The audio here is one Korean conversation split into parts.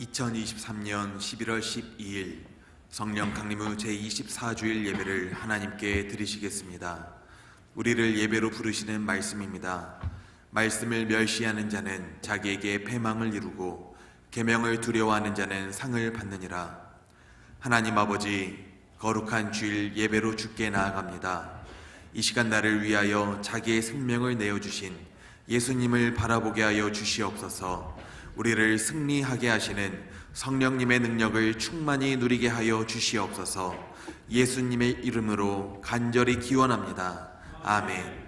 2023년 11월 12일 성령 강림후 제24주일 예배를 하나님께 드리시겠습니다. 우리를 예배로 부르시는 말씀입니다. 말씀을 멸시하는 자는 자기에게 패망을 이루고 계명을 두려워하는 자는 상을 받느니라. 하나님 아버지, 거룩한 주일 예배로 주께 나아갑니다. 이 시간 나를 위하여 자기의 생명을 내어주신 예수님을 바라보게 하여 주시옵소서. 우리를 승리하게 하시는 성령님의 능력을 충만히 누리게 하여 주시옵소서. 예수님의 이름으로 간절히 기원합니다. 아멘.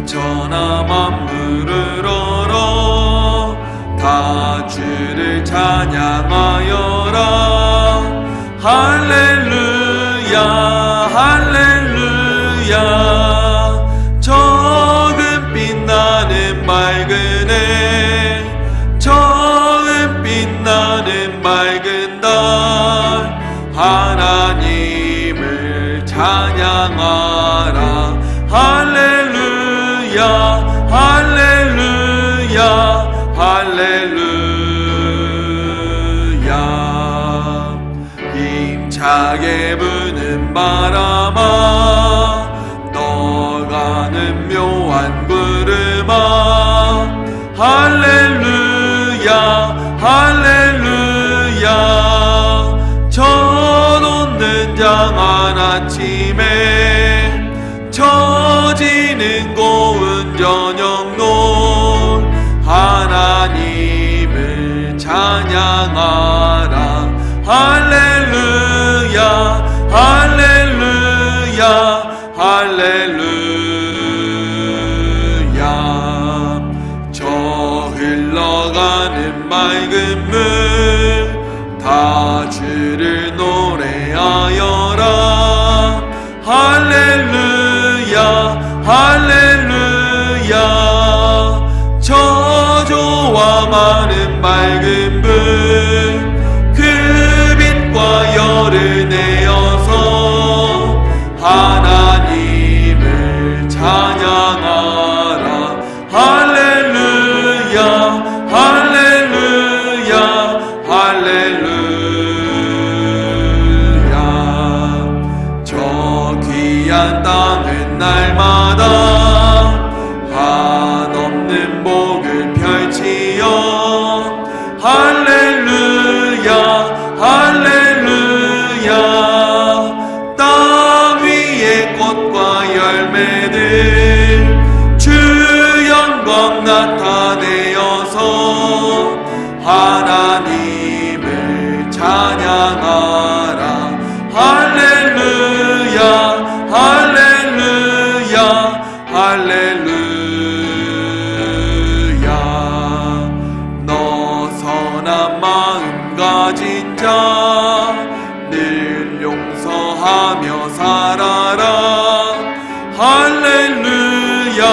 천하 만물을 얼어 다 주를 찬양하여라. 할렐루야 할렐루야. 처음 빛나는 맑은 해, 처음 빛나는 맑은 달, 하나님을 찬양하라. 할렐루야 할렐루야 할렐루야. 힘차게 부는 바람아, 떠가는 묘한 구름아, 할렐루야 할렐루야. 젖없는 장한 아침에, 처지는 고운 저녁노을, 하나님을 찬양하라. 할렐루야 할렐루야 할렐루야. 저 흘러가는 맑은 물, 다 주를 노래하여라. 할렐루야 할렐루야. 저조와 많은 맑은 불, 그 빛과 열을 내어서 하나님을 찬양하라. 할렐루야 할렐루야 할렐루야. 저 귀한 땅은 날마다 한없는 복을 펼치어, 할렐루야 할렐루야. 땅 위의 꽃과 열매들 주 영광 나타내어서 하나님을 찬양하라. 할렐루야 할렐루야 할렐루야. 너 선한 마음 가진 자, 늘 용서하며 살아라. 할렐루야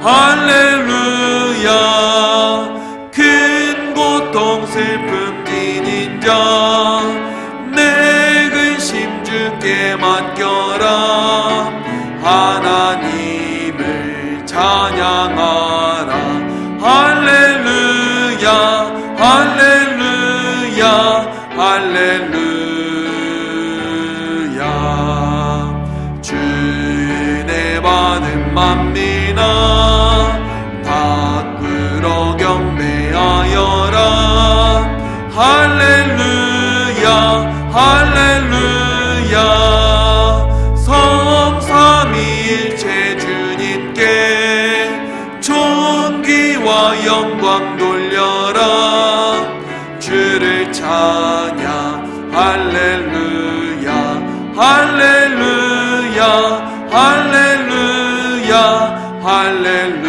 할렐루야. 큰 고통 슬픔 지닌 자, 내 근심 주께 맡겨라. 하나님을 찬양하라. 할렐루야 할렐루야 할렐루야. 주 은혜 받은 만민아, 다 끌어 경배하여라. 할렐루야 할렐루야. 성삼위일체 주님께 존귀와 영광 돌려라. 주를 찬양. 할렐루야 할렐루야 할렐루야 할렐루야.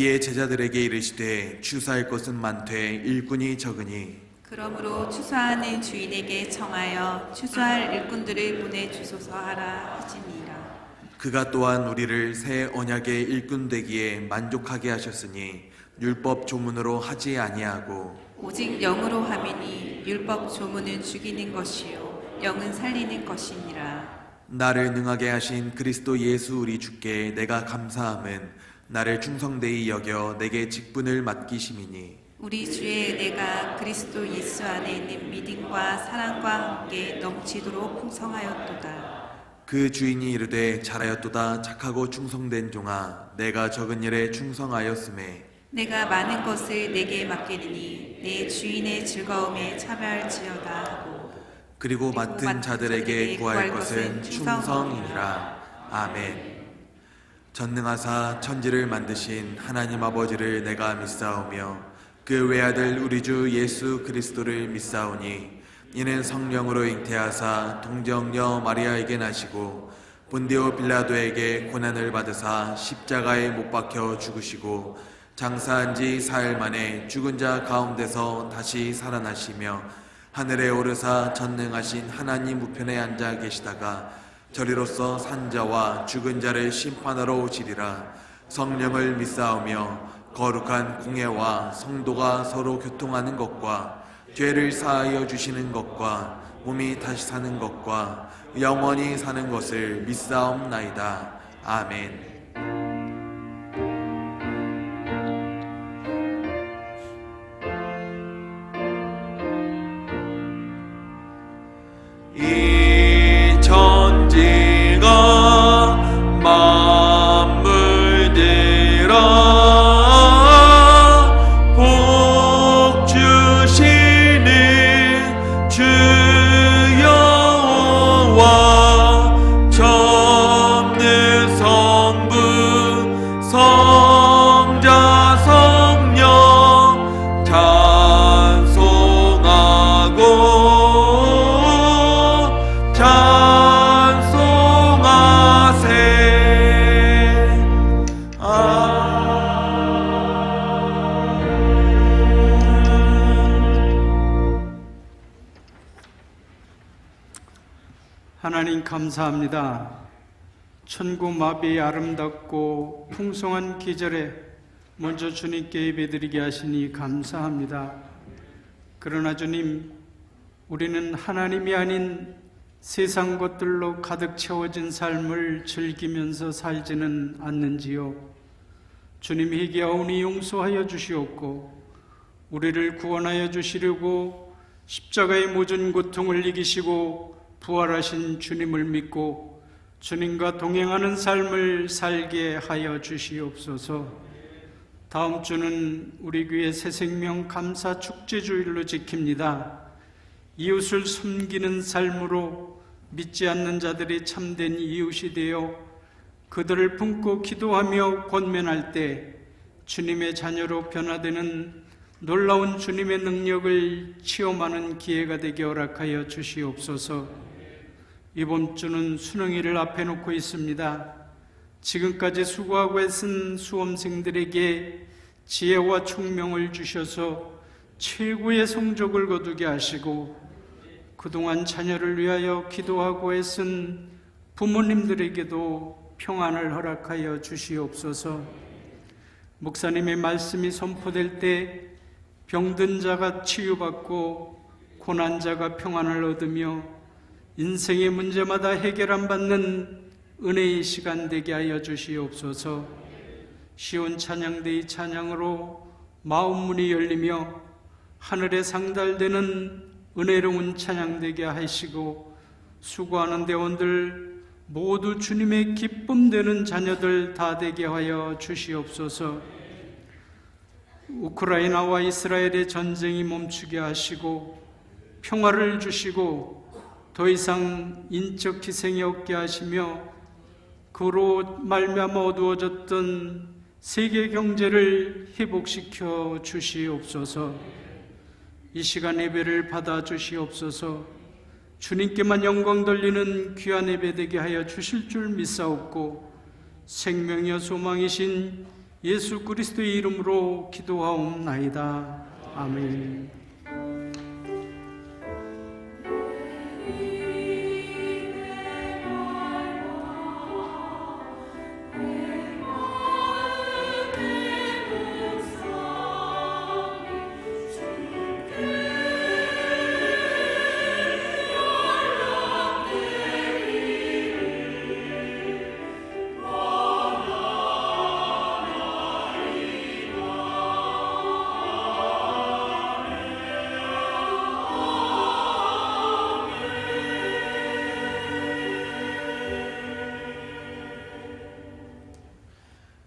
이에 제자들에게 이르시되 추수할 것은 많되 일꾼이 적으니 그러므로 추수하는 주인에게 청하여 추수할 일꾼들을 보내주소서 하라 하시니라. 그가 또한 우리를 새 언약의 일꾼 되기에 만족하게 하셨으니 율법 조문으로 하지 아니하고 오직 영으로 하미니 율법 조문은 죽이는 것이요 영은 살리는 것이니라. 나를 능하게 하신 그리스도 예수 우리 주께 내가 감사함은 나를 충성되이 여겨 내게 직분을 맡기심이니 우리 주의 은혜가 그리스도 예수 안에 있는 믿음과 사랑과 함께 넘치도록 풍성하였도다. 그 주인이 이르되 잘하였도다 착하고 충성된 종아 내가 적은 일에 충성하였음에 내가 많은 것을 내게 맡기리니 내 주인의 즐거움에 참여할지어다 하고 그리고 맡은 자들에게 구할 것은 충성이니라. 아멘. 전능하사 천지를 만드신 하나님 아버지를 내가 믿사오며 그 외아들 우리 주 예수 그리스도를 믿사오니 이는 성령으로 잉태하사 동정녀 마리아에게 나시고 본디오 빌라도에게 고난을 받으사 십자가에 못 박혀 죽으시고 장사한 지 사흘 만에 죽은 자 가운데서 다시 살아나시며 하늘에 오르사 전능하신 하나님 우편에 앉아 계시다가 저리로서 산 자와 죽은 자를 심판하러 오시리라. 성령을 믿사오며 거룩한 공예와 성도가 서로 교통하는 것과 죄를 사하여 주시는 것과 몸이 다시 사는 것과 영원히 사는 것을 믿사옵나이다. 아멘. 이 천지가 만물들아 복 주시는 주 여호와 전능 성부 성자 성령 찬송하고 하나님 감사합니다. 천고 마비의 아름답고 풍성한 계절에 먼저 주님께 예배드리게 하시니 감사합니다. 그러나 주님, 우리는 하나님이 아닌 세상 것들로 가득 채워진 삶을 즐기면서 살지는 않는지요. 주님 회개하오니 용서하여 주시옵고 우리를 구원하여 주시려고 십자가의 모든 고통을 이기시고 부활하신 주님을 믿고 주님과 동행하는 삶을 살게 하여 주시옵소서. 다음 주는 우리 교회 새생명 감사 축제주일로 지킵니다. 이웃을 섬기는 삶으로 믿지 않는 자들이 참된 이웃이 되어 그들을 품고 기도하며 권면할 때 주님의 자녀로 변화되는 놀라운 주님의 능력을 체험하는 기회가 되게 허락하여 주시옵소서. 이번 주는 수능일을 앞에 놓고 있습니다. 지금까지 수고하고 애쓴 수험생들에게 지혜와 총명을 주셔서 최고의 성적을 거두게 하시고 그동안 자녀를 위하여 기도하고 애쓴 부모님들에게도 평안을 허락하여 주시옵소서. 목사님의 말씀이 선포될 때 병든 자가 치유받고 고난 자가 평안을 얻으며 인생의 문제마다 해결 안 받는 은혜의 시간 되게 하여 주시옵소서. 시온 찬양대의 찬양으로 마음 문이 열리며 하늘에 상달되는 은혜로운 찬양 되게 하시고 수고하는 대원들 모두 주님의 기쁨 되는 자녀들 다 되게 하여 주시옵소서. 우크라이나와 이스라엘의 전쟁이 멈추게 하시고 평화를 주시고 더 이상 인적 희생이 없게 하시며 그로 말미암아 어두워졌던 세계 경제를 회복시켜 주시옵소서. 이 시간 예배를 받아 주시옵소서. 주님께만 영광 돌리는 귀한 예배 되게 하여 주실 줄 믿사옵고 생명이여 소망이신 예수 그리스도의 이름으로 기도하옵나이다. 아멘.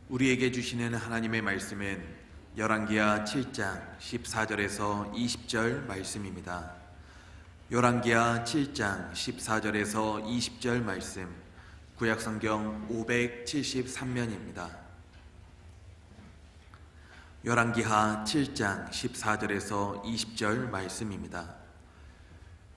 우리에게 주시는 하나님의 말씀은 열왕기하 7장 14절에서 20절 말씀입니다. 열왕기하 7장 14절에서 20절 말씀, 구약성경 573면입니다. 열왕기하 7장 14절에서 20절 말씀입니다.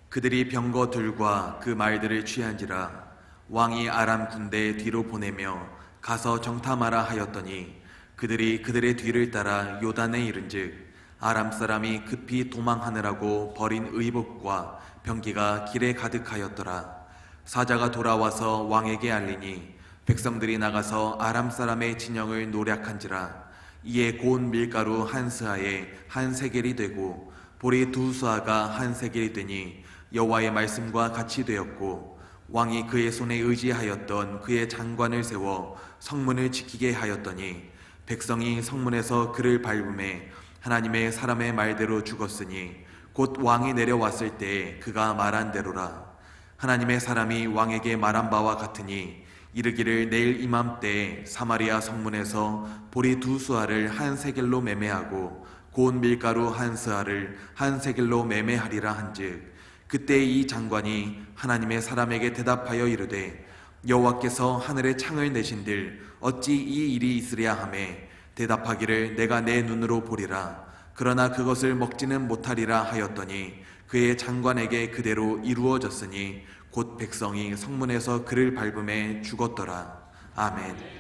그들이 병거들과 그 말들을 취한지라 왕이 아람 군대 뒤로 보내며 가서 정탐하라 하였더니 그들이 그들의 뒤를 따라 요단에 이른즉 아람 사람이 급히 도망하느라고 버린 의복과 병기가 길에 가득하였더라. 사자가 돌아와서 왕에게 알리니 백성들이 나가서 아람 사람의 진영을 노략한지라. 이에 고운 밀가루 한 스아에 한 세겔이 되고 보리 두 스아가 한 세겔이 되니 여호와의 말씀과 같이 되었고, 왕이 그의 손에 의지하였던 그의 장관을 세워 성문을 지키게 하였더니 백성이 성문에서 그를 밟음에 하나님의 사람의 말대로 죽었으니 곧 왕이 내려왔을 때에 그가 말한 대로라. 하나님의 사람이 왕에게 말한 바와 같으니 이르기를 내일 이맘때에 사마리아 성문에서 보리 두 수아를 한 세겔로 매매하고 고운 밀가루 한 스아를 한 세겔로 매매하리라 한즉, 그때 이 장관이 하나님의 사람에게 대답하여 이르되 여호와께서 하늘에 창을 내신들 어찌 이 일이 있으랴 하매 대답하기를 내가 내 눈으로 보리라. 그러나 그것을 먹지는 못하리라 하였더니 그의 장관에게 그대로 이루어졌으니 곧 백성이 성문에서 그를 밟음에 죽었더라. 아멘.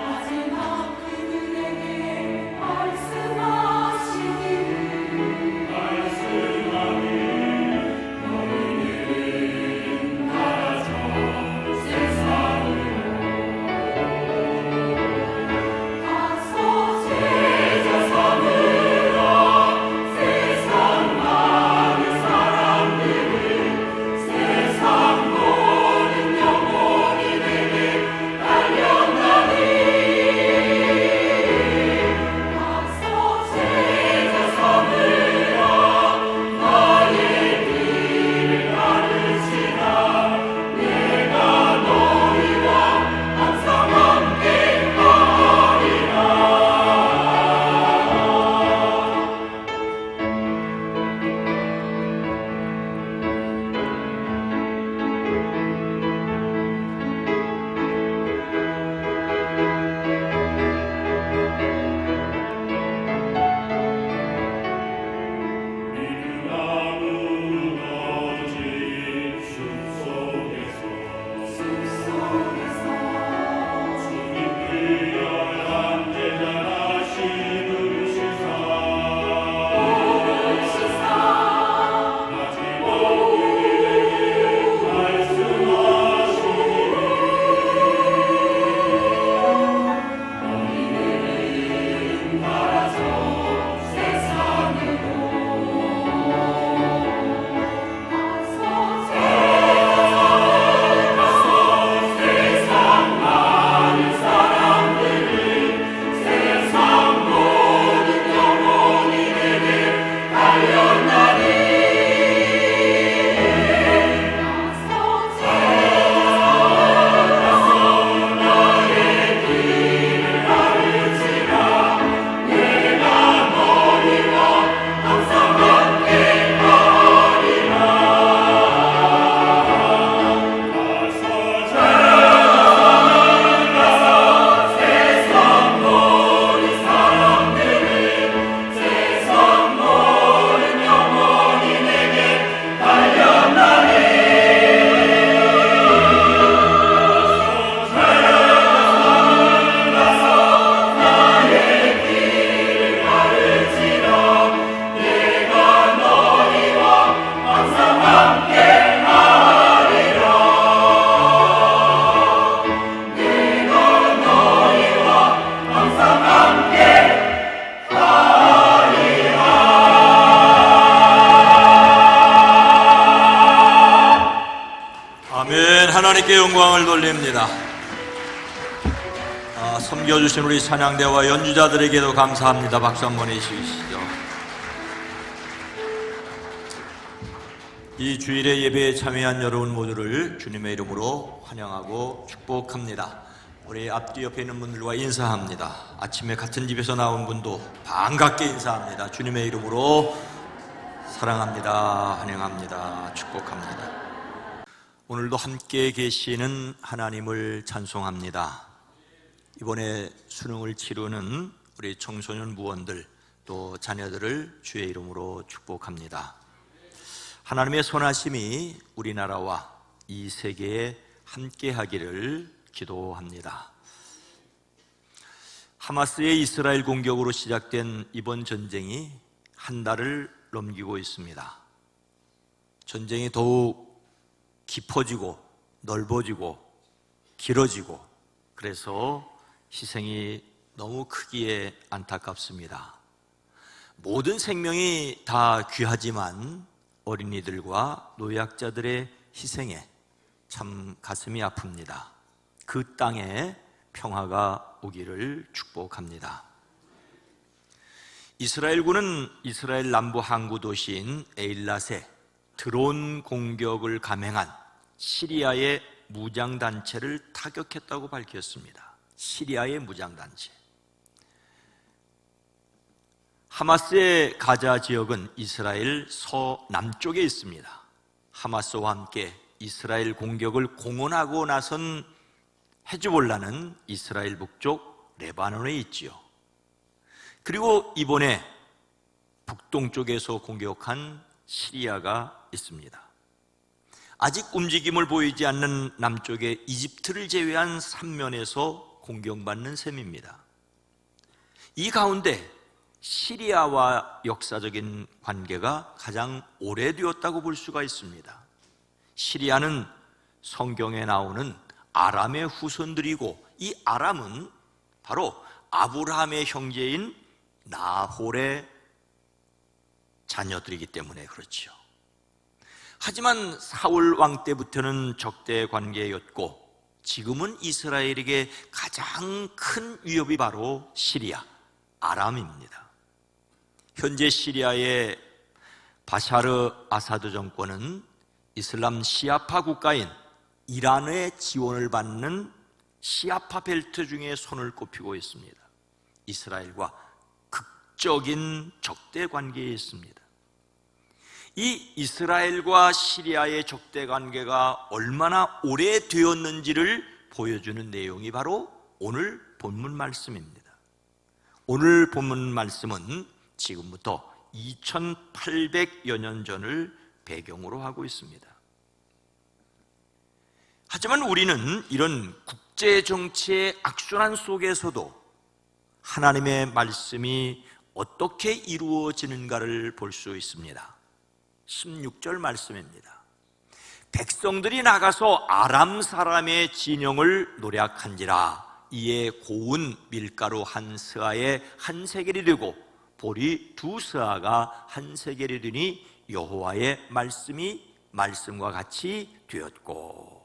마지막 하나님께 영광을 돌립니다. 섬겨주신 우리 찬양대와 연주자들에게도 감사합니다. 박수 한번 해주시죠. 이 주일의 예배에 참여한 여러분 모두를 주님의 이름으로 환영하고 축복합니다. 우리 앞뒤 옆에 있는 분들과 인사합니다. 아침에 같은 집에서 나온 분도 반갑게 인사합니다. 주님의 이름으로 사랑합니다. 환영합니다. 축복합니다. 오늘도 함께 계시는 하나님을 찬송합니다. 이번에 수능을 치르는 우리 청소년 무원들 또 자녀들을 주의 이름으로 축복합니다. 하나님의 선하심이 우리나라와 이 세계에 함께 하기를 기도합니다. 하마스의 이스라엘 공격으로 시작된 이번 전쟁이 한 달을 넘기고 있습니다. 전쟁이 더욱 깊어지고 넓어지고 길어지고 그래서 희생이 너무 크기에 안타깝습니다. 모든 생명이 다 귀하지만 어린이들과 노약자들의 희생에 참 가슴이 아픕니다. 그 땅에 평화가 오기를 축복합니다. 이스라엘군은 이스라엘 남부 항구 도시인 에일랏에 드론 공격을 감행한 시리아의 무장단체를 타격했다고 밝혔습니다. 시리아의 무장단체. 하마스의 가자 지역은 이스라엘 서남쪽에 있습니다. 하마스와 함께 이스라엘 공격을 공언하고 나선 헤즈볼라는 이스라엘 북쪽 레바논에 있지요. 그리고 이번에 북동쪽에서 공격한 시리아가 있습니다. 아직 움직임을 보이지 않는 남쪽의 이집트를 제외한 3면에서 공격받는 셈입니다. 이 가운데 시리아와 역사적인 관계가 가장 오래되었다고 볼 수가 있습니다. 시리아는 성경에 나오는 아람의 후손들이고 이 아람은 바로 아브라함의 형제인 나홀의 자녀들이기 때문에 그렇죠. 하지만 사울 왕 때부터는 적대 관계였고 지금은 이스라엘에게 가장 큰 위협이 바로 시리아, 아람입니다. 현재 시리아의 바샤르 아사드 정권은 이슬람 시아파 국가인 이란의 지원을 받는 시아파 벨트 중에 손을 꼽히고 있습니다. 이스라엘과 극적인 적대 관계에 있습니다. 이 이스라엘과 시리아의 적대 관계가 얼마나 오래되었는지를 보여주는 내용이 바로 오늘 본문 말씀입니다. 오늘 본문 말씀은 지금부터 2800여 년 전을 배경으로 하고 있습니다. 하지만 우리는 이런 국제정치의 악순환 속에서도 하나님의 말씀이 어떻게 이루어지는가를 볼 수 있습니다. 16절 말씀입니다. 백성들이 나가서 아람 사람의 진영을 노략한지라 이에 고운 밀가루 한 스아에 한 세겔이 되고 보리 두 스아가 한 세겔이 되니 여호와의 말씀이 말씀과 같이 되었고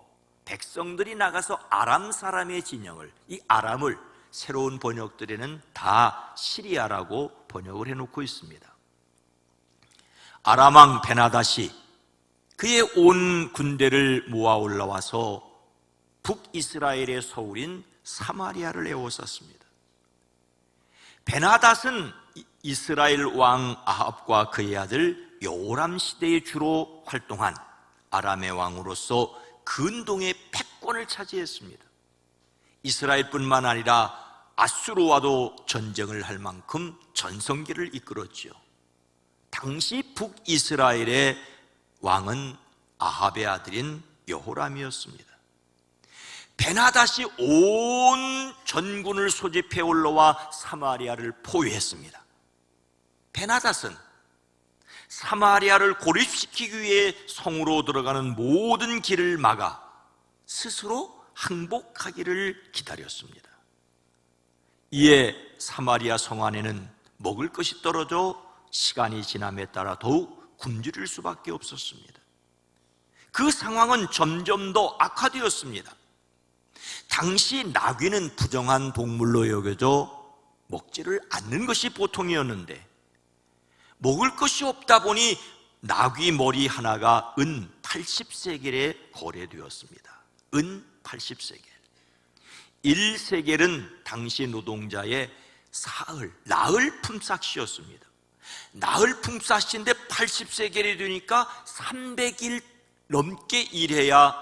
백성들이 나가서 아람 사람의 진영을 이 아람을 새로운 번역들에는 다 시리아라고 번역을 해놓고 있습니다. 아람 왕 베나닷이 그의 온 군대를 모아 올라와서 북이스라엘의 서울인 사마리아를 에워쌌습니다. 베나닷은 이스라엘 왕 아합과 그의 아들 여호람 시대에 주로 활동한 아람의 왕으로서 근동의 패권을 차지했습니다. 이스라엘뿐만 아니라 아수르와도 전쟁을 할 만큼 전성기를 이끌었지요. 당시 북이스라엘의 왕은 아합의 아들인 여호람이었습니다. 베나닷이 온 전군을 소집해 올라와 사마리아를 포위했습니다. 베나닷은 사마리아를 고립시키기 위해 성으로 들어가는 모든 길을 막아 스스로 항복하기를 기다렸습니다. 이에 사마리아 성 안에는 먹을 것이 떨어져 시간이 지남에 따라 더욱 굶주릴 수밖에 없었습니다. 그 상황은 점점 더 악화되었습니다. 당시 나귀는 부정한 동물로 여겨져 먹지를 않는 것이 보통이었는데 먹을 것이 없다 보니 나귀 머리 하나가 은 80세겔에 거래되었습니다. 은 80세겔. 1세겔은 당시 노동자의 나흘 품삯이었습니다. 나흘 품삯인데 80세겔이 되니까 300일 넘게 일해야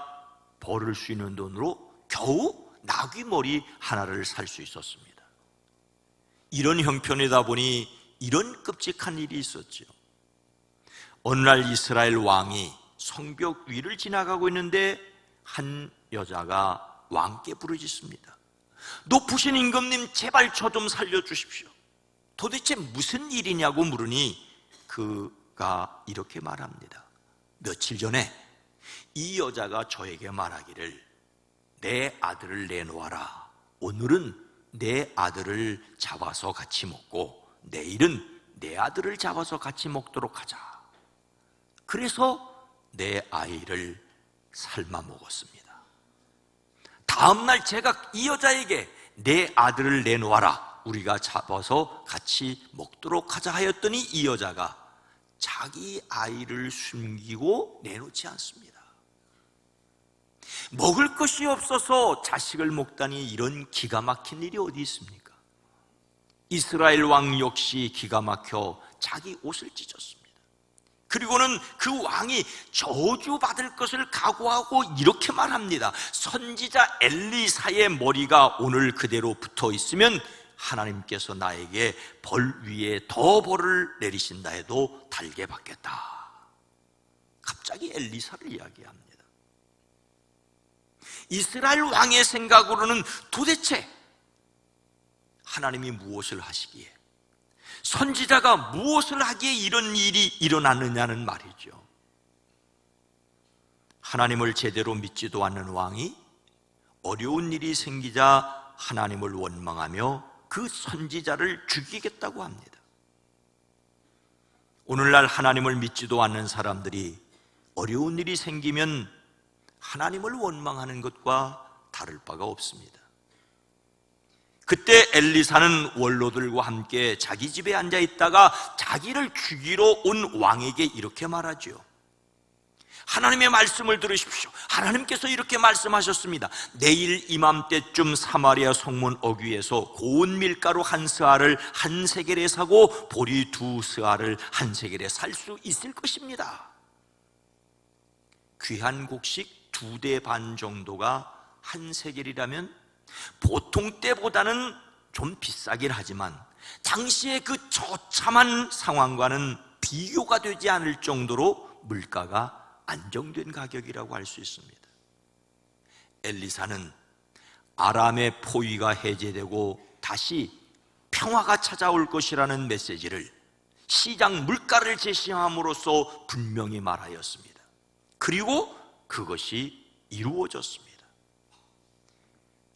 벌을 수 있는 돈으로 겨우 나귀 머리 하나를 살 수 있었습니다. 이런 형편이다 보니 이런 끔찍한 일이 있었죠. 어느 날 이스라엘 왕이 성벽 위를 지나가고 있는데 한 여자가 왕께 부르짖습니다. 높으신 임금님, 제발 저 좀 살려주십시오. 도대체 무슨 일이냐고 물으니 그가 이렇게 말합니다. 며칠 전에 이 여자가 저에게 말하기를 내 아들을 내놓아라. 오늘은 내 아들을 잡아서 같이 먹고 내일은 내 아들을 잡아서 같이 먹도록 하자. 그래서 내 아이를 삶아 먹었습니다. 다음날 제가 이 여자에게 내 아들을 내놓아라, 우리가 잡아서 같이 먹도록 하자 하였더니 이 여자가 자기 아이를 숨기고 내놓지 않습니다. 먹을 것이 없어서 자식을 먹다니 이런 기가 막힌 일이 어디 있습니까? 이스라엘 왕 역시 기가 막혀 자기 옷을 찢었습니다. 그리고는 그 왕이 저주받을 것을 각오하고 이렇게 말합니다. 선지자 엘리사의 머리가 오늘 그대로 붙어 있으면 하나님께서 나에게 벌 위에 더 벌을 내리신다 해도 달게 받겠다. 갑자기 엘리사를 이야기합니다. 이스라엘 왕의 생각으로는 도대체 하나님이 무엇을 하시기에, 선지자가 무엇을 하기에 이런 일이 일어났느냐는 말이죠. 하나님을 제대로 믿지도 않는 왕이 어려운 일이 생기자 하나님을 원망하며 그 선지자를 죽이겠다고 합니다. 오늘날 하나님을 믿지도 않는 사람들이 어려운 일이 생기면 하나님을 원망하는 것과 다를 바가 없습니다. 그때 엘리사는 원로들과 함께 자기 집에 앉아 있다가 자기를 죽이러 온 왕에게 이렇게 말하죠. 하나님의 말씀을 들으십시오. 하나님께서 이렇게 말씀하셨습니다. 내일 이맘때쯤 사마리아 성문 어귀에서 고운 밀가루 한 스아를 한 세겔에 사고 보리 두 스아를 한 세겔에 살 수 있을 것입니다. 귀한 곡식 2대 반 정도가 한 세겔이라면 보통 때보다는 좀 비싸긴 하지만 당시의 그 처참한 상황과는 비교가 되지 않을 정도로 물가가 안정된 가격이라고 할 수 있습니다. 엘리사는 아람의 포위가 해제되고 다시 평화가 찾아올 것이라는 메시지를 시장 물가를 제시함으로써 분명히 말하였습니다. 그리고 그것이 이루어졌습니다.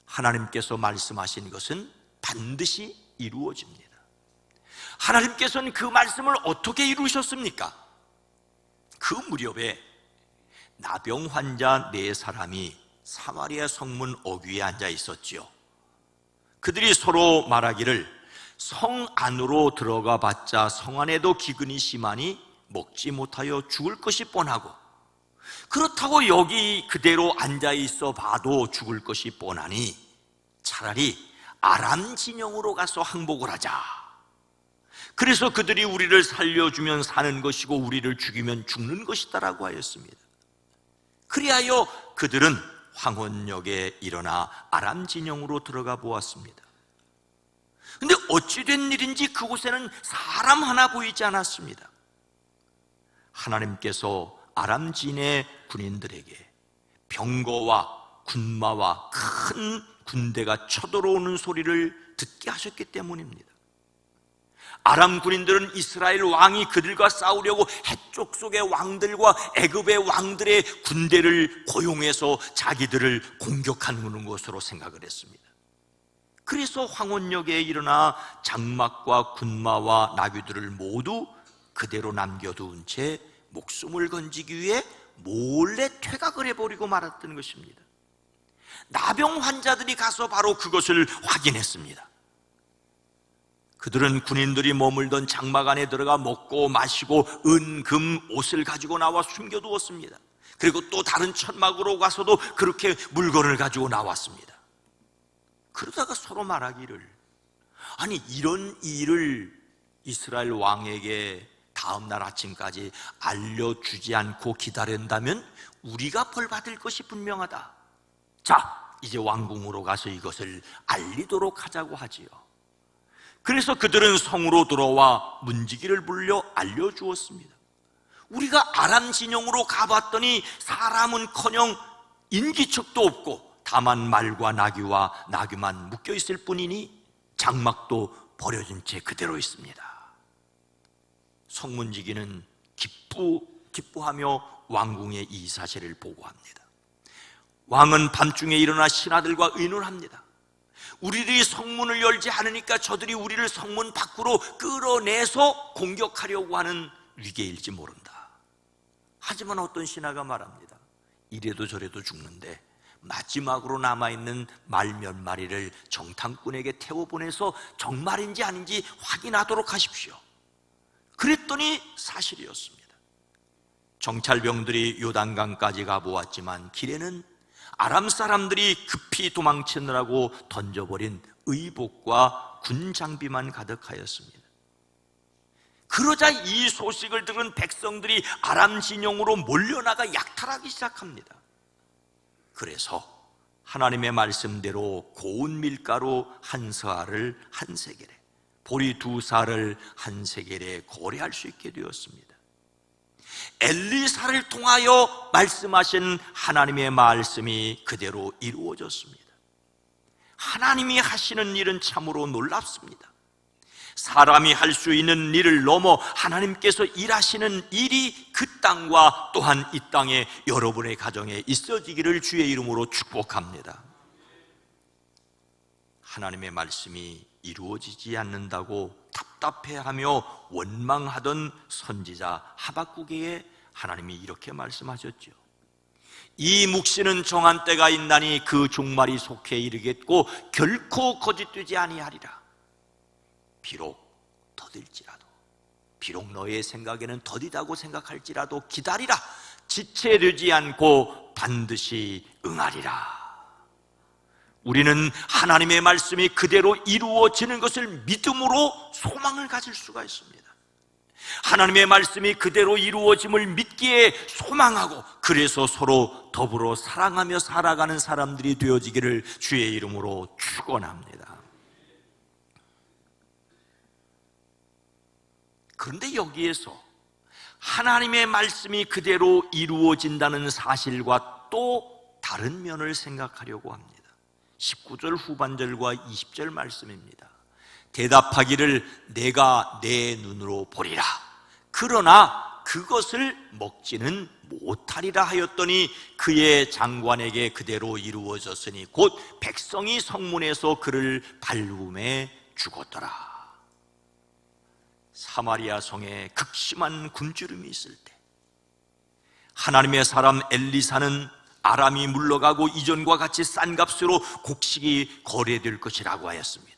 하나님께서 말씀하신 것은 반드시 이루어집니다. 하나님께서는 그 말씀을 어떻게 이루셨습니까? 그 무렵에 나병 환자 4사람이 사마리아 성문 어귀에 앉아 있었지요. 그들이 서로 말하기를 성 안으로 들어가 봤자 성 안에도 기근이 심하니 먹지 못하여 죽을 것이 뻔하고, 그렇다고 여기 그대로 앉아 있어 봐도 죽을 것이 뻔하니 차라리 아람 진영으로 가서 항복을 하자. 그래서 그들이 우리를 살려주면 사는 것이고 우리를 죽이면 죽는 것이다라고 하였습니다. 그리하여 그들은 황혼역에 일어나 아람 진영으로 들어가 보았습니다. 근데 어찌된 일인지 그곳에는 사람 하나 보이지 않았습니다. 하나님께서 아람 진의 군인들에게 병거와 군마와 큰 군대가 쳐들어오는 소리를 듣게 하셨기 때문입니다. 아람 군인들은 이스라엘 왕이 그들과 싸우려고 해쪽 속의 왕들과 애굽의 왕들의 군대를 고용해서 자기들을 공격하는 것으로 생각을 했습니다. 그래서 황혼역에 일어나 장막과 군마와 나귀들을 모두 그대로 남겨둔 채 목숨을 건지기 위해 몰래 퇴각을 해버리고 말았던 것입니다. 나병 환자들이 가서 바로 그것을 확인했습니다. 그들은 군인들이 머물던 장막 안에 들어가 먹고 마시고 은, 금, 옷을 가지고 나와 숨겨두었습니다. 그리고 또 다른 천막으로 가서도 그렇게 물건을 가지고 나왔습니다. 그러다가 서로 말하기를, 아니 이런 일을 이스라엘 왕에게 다음날 아침까지 알려주지 않고 기다린다면 우리가 벌받을 것이 분명하다. 자, 이제 왕궁으로 가서 이것을 알리도록 하자고 하지요. 그래서 그들은 성으로 들어와 문지기를 불려 알려주었습니다. 우리가 아람 진영으로 가봤더니 사람은커녕 인기척도 없고 다만 말과 나귀와 나귀만 묶여있을 뿐이니 장막도 버려진 채 그대로 있습니다. 성문지기는 기뻐하며 왕궁에 이 사실을 보고합니다. 왕은 밤중에 일어나 신하들과 의논합니다. 우리들이 성문을 열지 않으니까 저들이 우리를 성문 밖으로 끌어내서 공격하려고 하는 위계일지 모른다. 하지만 어떤 신하가 말합니다. 이래도 저래도 죽는데 마지막으로 남아있는 말 몇 마리를 정탐꾼에게 태워보내서 정말인지 아닌지 확인하도록 하십시오. 그랬더니 사실이었습니다. 정찰병들이 요단강까지 가보았지만 길에는 아람 사람들이 급히 도망치느라고 던져버린 의복과 군 장비만 가득하였습니다. 그러자 이 소식을 들은 백성들이 아람 진영으로 몰려나가 약탈하기 시작합니다. 그래서 하나님의 말씀대로 고운 밀가루 한 서알을 한 세겔에, 보리 2살을 한 세겔에 거래할 수 있게 되었습니다. 엘리사를 통하여 말씀하신 하나님의 말씀이 그대로 이루어졌습니다. 하나님이 하시는 일은 참으로 놀랍습니다. 사람이 할 수 있는 일을 넘어 하나님께서 일하시는 일이 그 땅과 또한 이 땅에 여러분의 가정에 있어지기를 주의 이름으로 축복합니다. 하나님의 말씀이 이루어지지 않는다고 답답해하며 원망하던 선지자 하박국에게 하나님이 이렇게 말씀하셨죠. 이 묵시는 정한 때가 있나니 그 종말이 속해 이르겠고 결코 거짓되지 아니하리라. 비록 더딜지라도, 비록 너의 생각에는 더디다고 생각할지라도 기다리라. 지체되지 않고 반드시 응하리라. 우리는 하나님의 말씀이 그대로 이루어지는 것을 믿음으로 소망을 가질 수가 있습니다. 하나님의 말씀이 그대로 이루어짐을 믿기에 소망하고, 그래서 서로 더불어 사랑하며 살아가는 사람들이 되어지기를 주의 이름으로 축원합니다. 그런데 여기에서 하나님의 말씀이 그대로 이루어진다는 사실과 또 다른 면을 생각하려고 합니다. 19절 후반절과 20절 말씀입니다. 대답하기를 내가 내 눈으로 보리라. 그러나 그것을 먹지는 못하리라 하였더니 그의 장관에게 그대로 이루어졌으니 곧 백성이 성문에서 그를 밟음에 죽었더라. 사마리아 성에 극심한 굶주림이 있을 때 하나님의 사람 엘리사는 아람이 물러가고 이전과 같이 싼 값으로 곡식이 거래될 것이라고 하였습니다.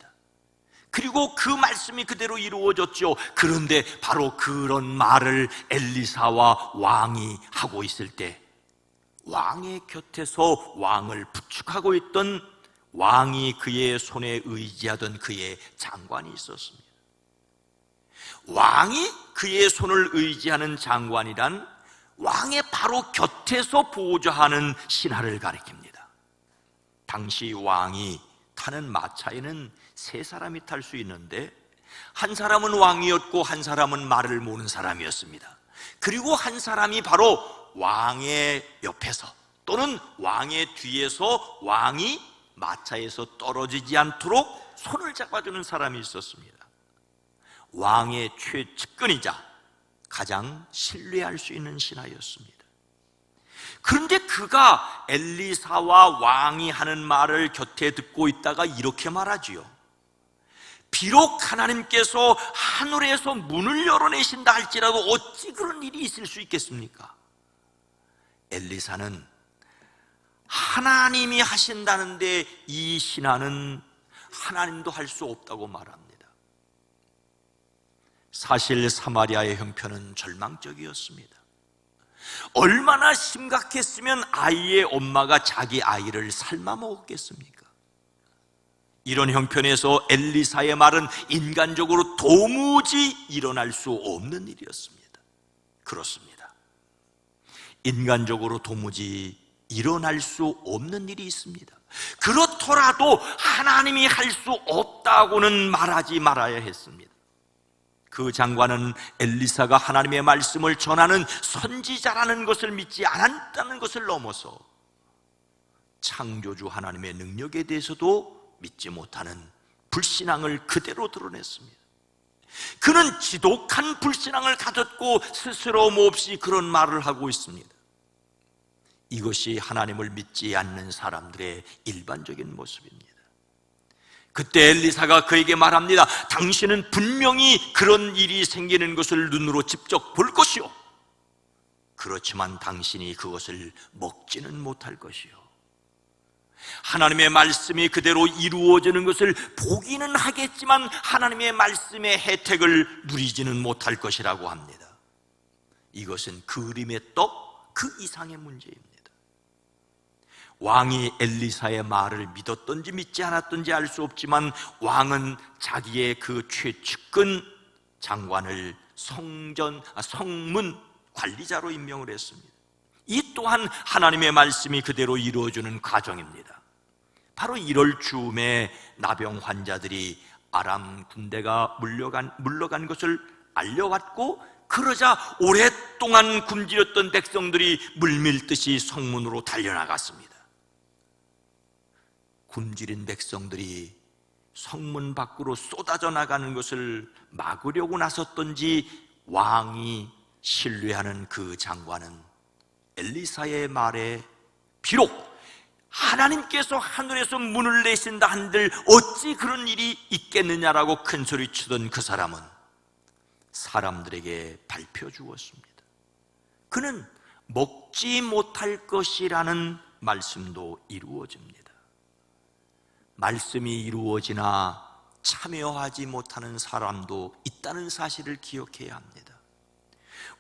그리고 그 말씀이 그대로 이루어졌죠. 그런데 바로 그런 말을 엘리사와 왕이 하고 있을 때 왕의 곁에서 왕을 부축하고 있던, 왕이 그의 손에 의지하던 그의 장관이 있었습니다. 왕이 그의 손을 의지하는 장관이란 왕의 바로 곁에서 보좌하는 신하를 가리킵니다. 당시 왕이 타는 마차에는 3사람이 탈 수 있는데 한 사람은 왕이었고 한 사람은 말을 모는 사람이었습니다. 그리고 한 사람이 바로 왕의 옆에서 또는 왕의 뒤에서 왕이 마차에서 떨어지지 않도록 손을 잡아주는 사람이 있었습니다. 왕의 최측근이자 가장 신뢰할 수 있는 신하였습니다. 그런데 그가 엘리사와 왕이 하는 말을 곁에 듣고 있다가 이렇게 말하지요. 비록 하나님께서 하늘에서 문을 열어내신다 할지라도 어찌 그런 일이 있을 수 있겠습니까? 엘리사는 하나님이 하신다는데 이 신하는 하나님도 할 수 없다고 말합니다. 사실 사마리아의 형편은 절망적이었습니다. 얼마나 심각했으면 아이의 엄마가 자기 아이를 삶아 먹었겠습니까? 이런 형편에서 엘리사의 말은 인간적으로 도무지 일어날 수 없는 일이었습니다. 그렇습니다. 인간적으로 도무지 일어날 수 없는 일이 있습니다. 그렇더라도 하나님이 할 수 없다고는 말하지 말아야 했습니다. 그 장관은 엘리사가 하나님의 말씀을 전하는 선지자라는 것을 믿지 않았다는 것을 넘어서 창조주 하나님의 능력에 대해서도 믿지 못하는 불신앙을 그대로 드러냈습니다. 그는 지독한 불신앙을 가졌고 스스럼 없이 그런 말을 하고 있습니다. 이것이 하나님을 믿지 않는 사람들의 일반적인 모습입니다. 그때 엘리사가 그에게 말합니다. 당신은 분명히 그런 일이 생기는 것을 눈으로 직접 볼 것이요, 그렇지만 당신이 그것을 먹지는 못할 것이요, 하나님의 말씀이 그대로 이루어지는 것을 보기는 하겠지만 하나님의 말씀의 혜택을 누리지는 못할 것이라고 합니다. 이것은 그림의 떡 그 이상의 문제입니다. 왕이 엘리사의 말을 믿었던지 믿지 않았던지 알 수 없지만 왕은 자기의 그 최측근 장관을 성문 관리자로 임명을 했습니다. 이 또한 하나님의 말씀이 그대로 이루어지는 과정입니다. 바로 1월 즈음에 나병 환자들이 아람 군대가 물러간 것을 알려왔고, 그러자 오랫동안 굶주렸던 백성들이 물밀듯이 성문으로 달려나갔습니다. 굶주린 백성들이 성문 밖으로 쏟아져 나가는 것을 막으려고 나섰던지 왕이 신뢰하는 그 장관은 엘리사의 말에 비록 하나님께서 하늘에서 문을 내신다 한들 어찌 그런 일이 있겠느냐라고 큰소리치던 그 사람은 사람들에게 발표 주었습니다. 그는 먹지 못할 것이라는 말씀도 이루어집니다. 말씀이 이루어지나 참여하지 못하는 사람도 있다는 사실을 기억해야 합니다.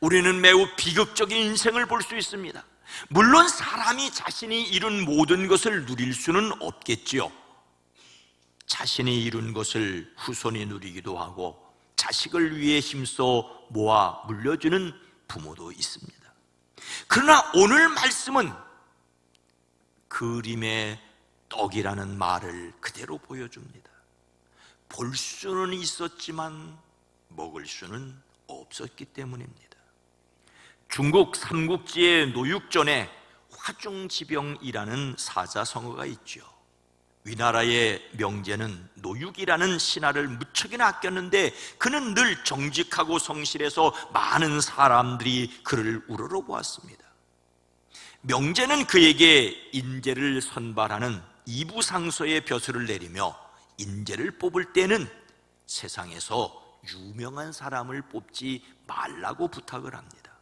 우리는 매우 비극적인 인생을 볼 수 있습니다. 물론 사람이 자신이 이룬 모든 것을 누릴 수는 없겠지요. 자신이 이룬 것을 후손이 누리기도 하고 자식을 위해 힘써 모아 물려주는 부모도 있습니다. 그러나 오늘 말씀은 그림의 떡이라는 말을 그대로 보여줍니다. 볼 수는 있었지만 먹을 수는 없었기 때문입니다. 중국 삼국지의 노육전에 화중지병이라는 사자성어가 있죠. 위나라의 명제는 노육이라는 신하를 무척이나 아꼈는데 그는 늘 정직하고 성실해서 많은 사람들이 그를 우러러보았습니다. 명제는 그에게 인재를 선발하는 이부상서의 벼슬을 내리며 인재를 뽑을 때는 세상에서 유명한 사람을 뽑지 말라고 부탁을 합니다.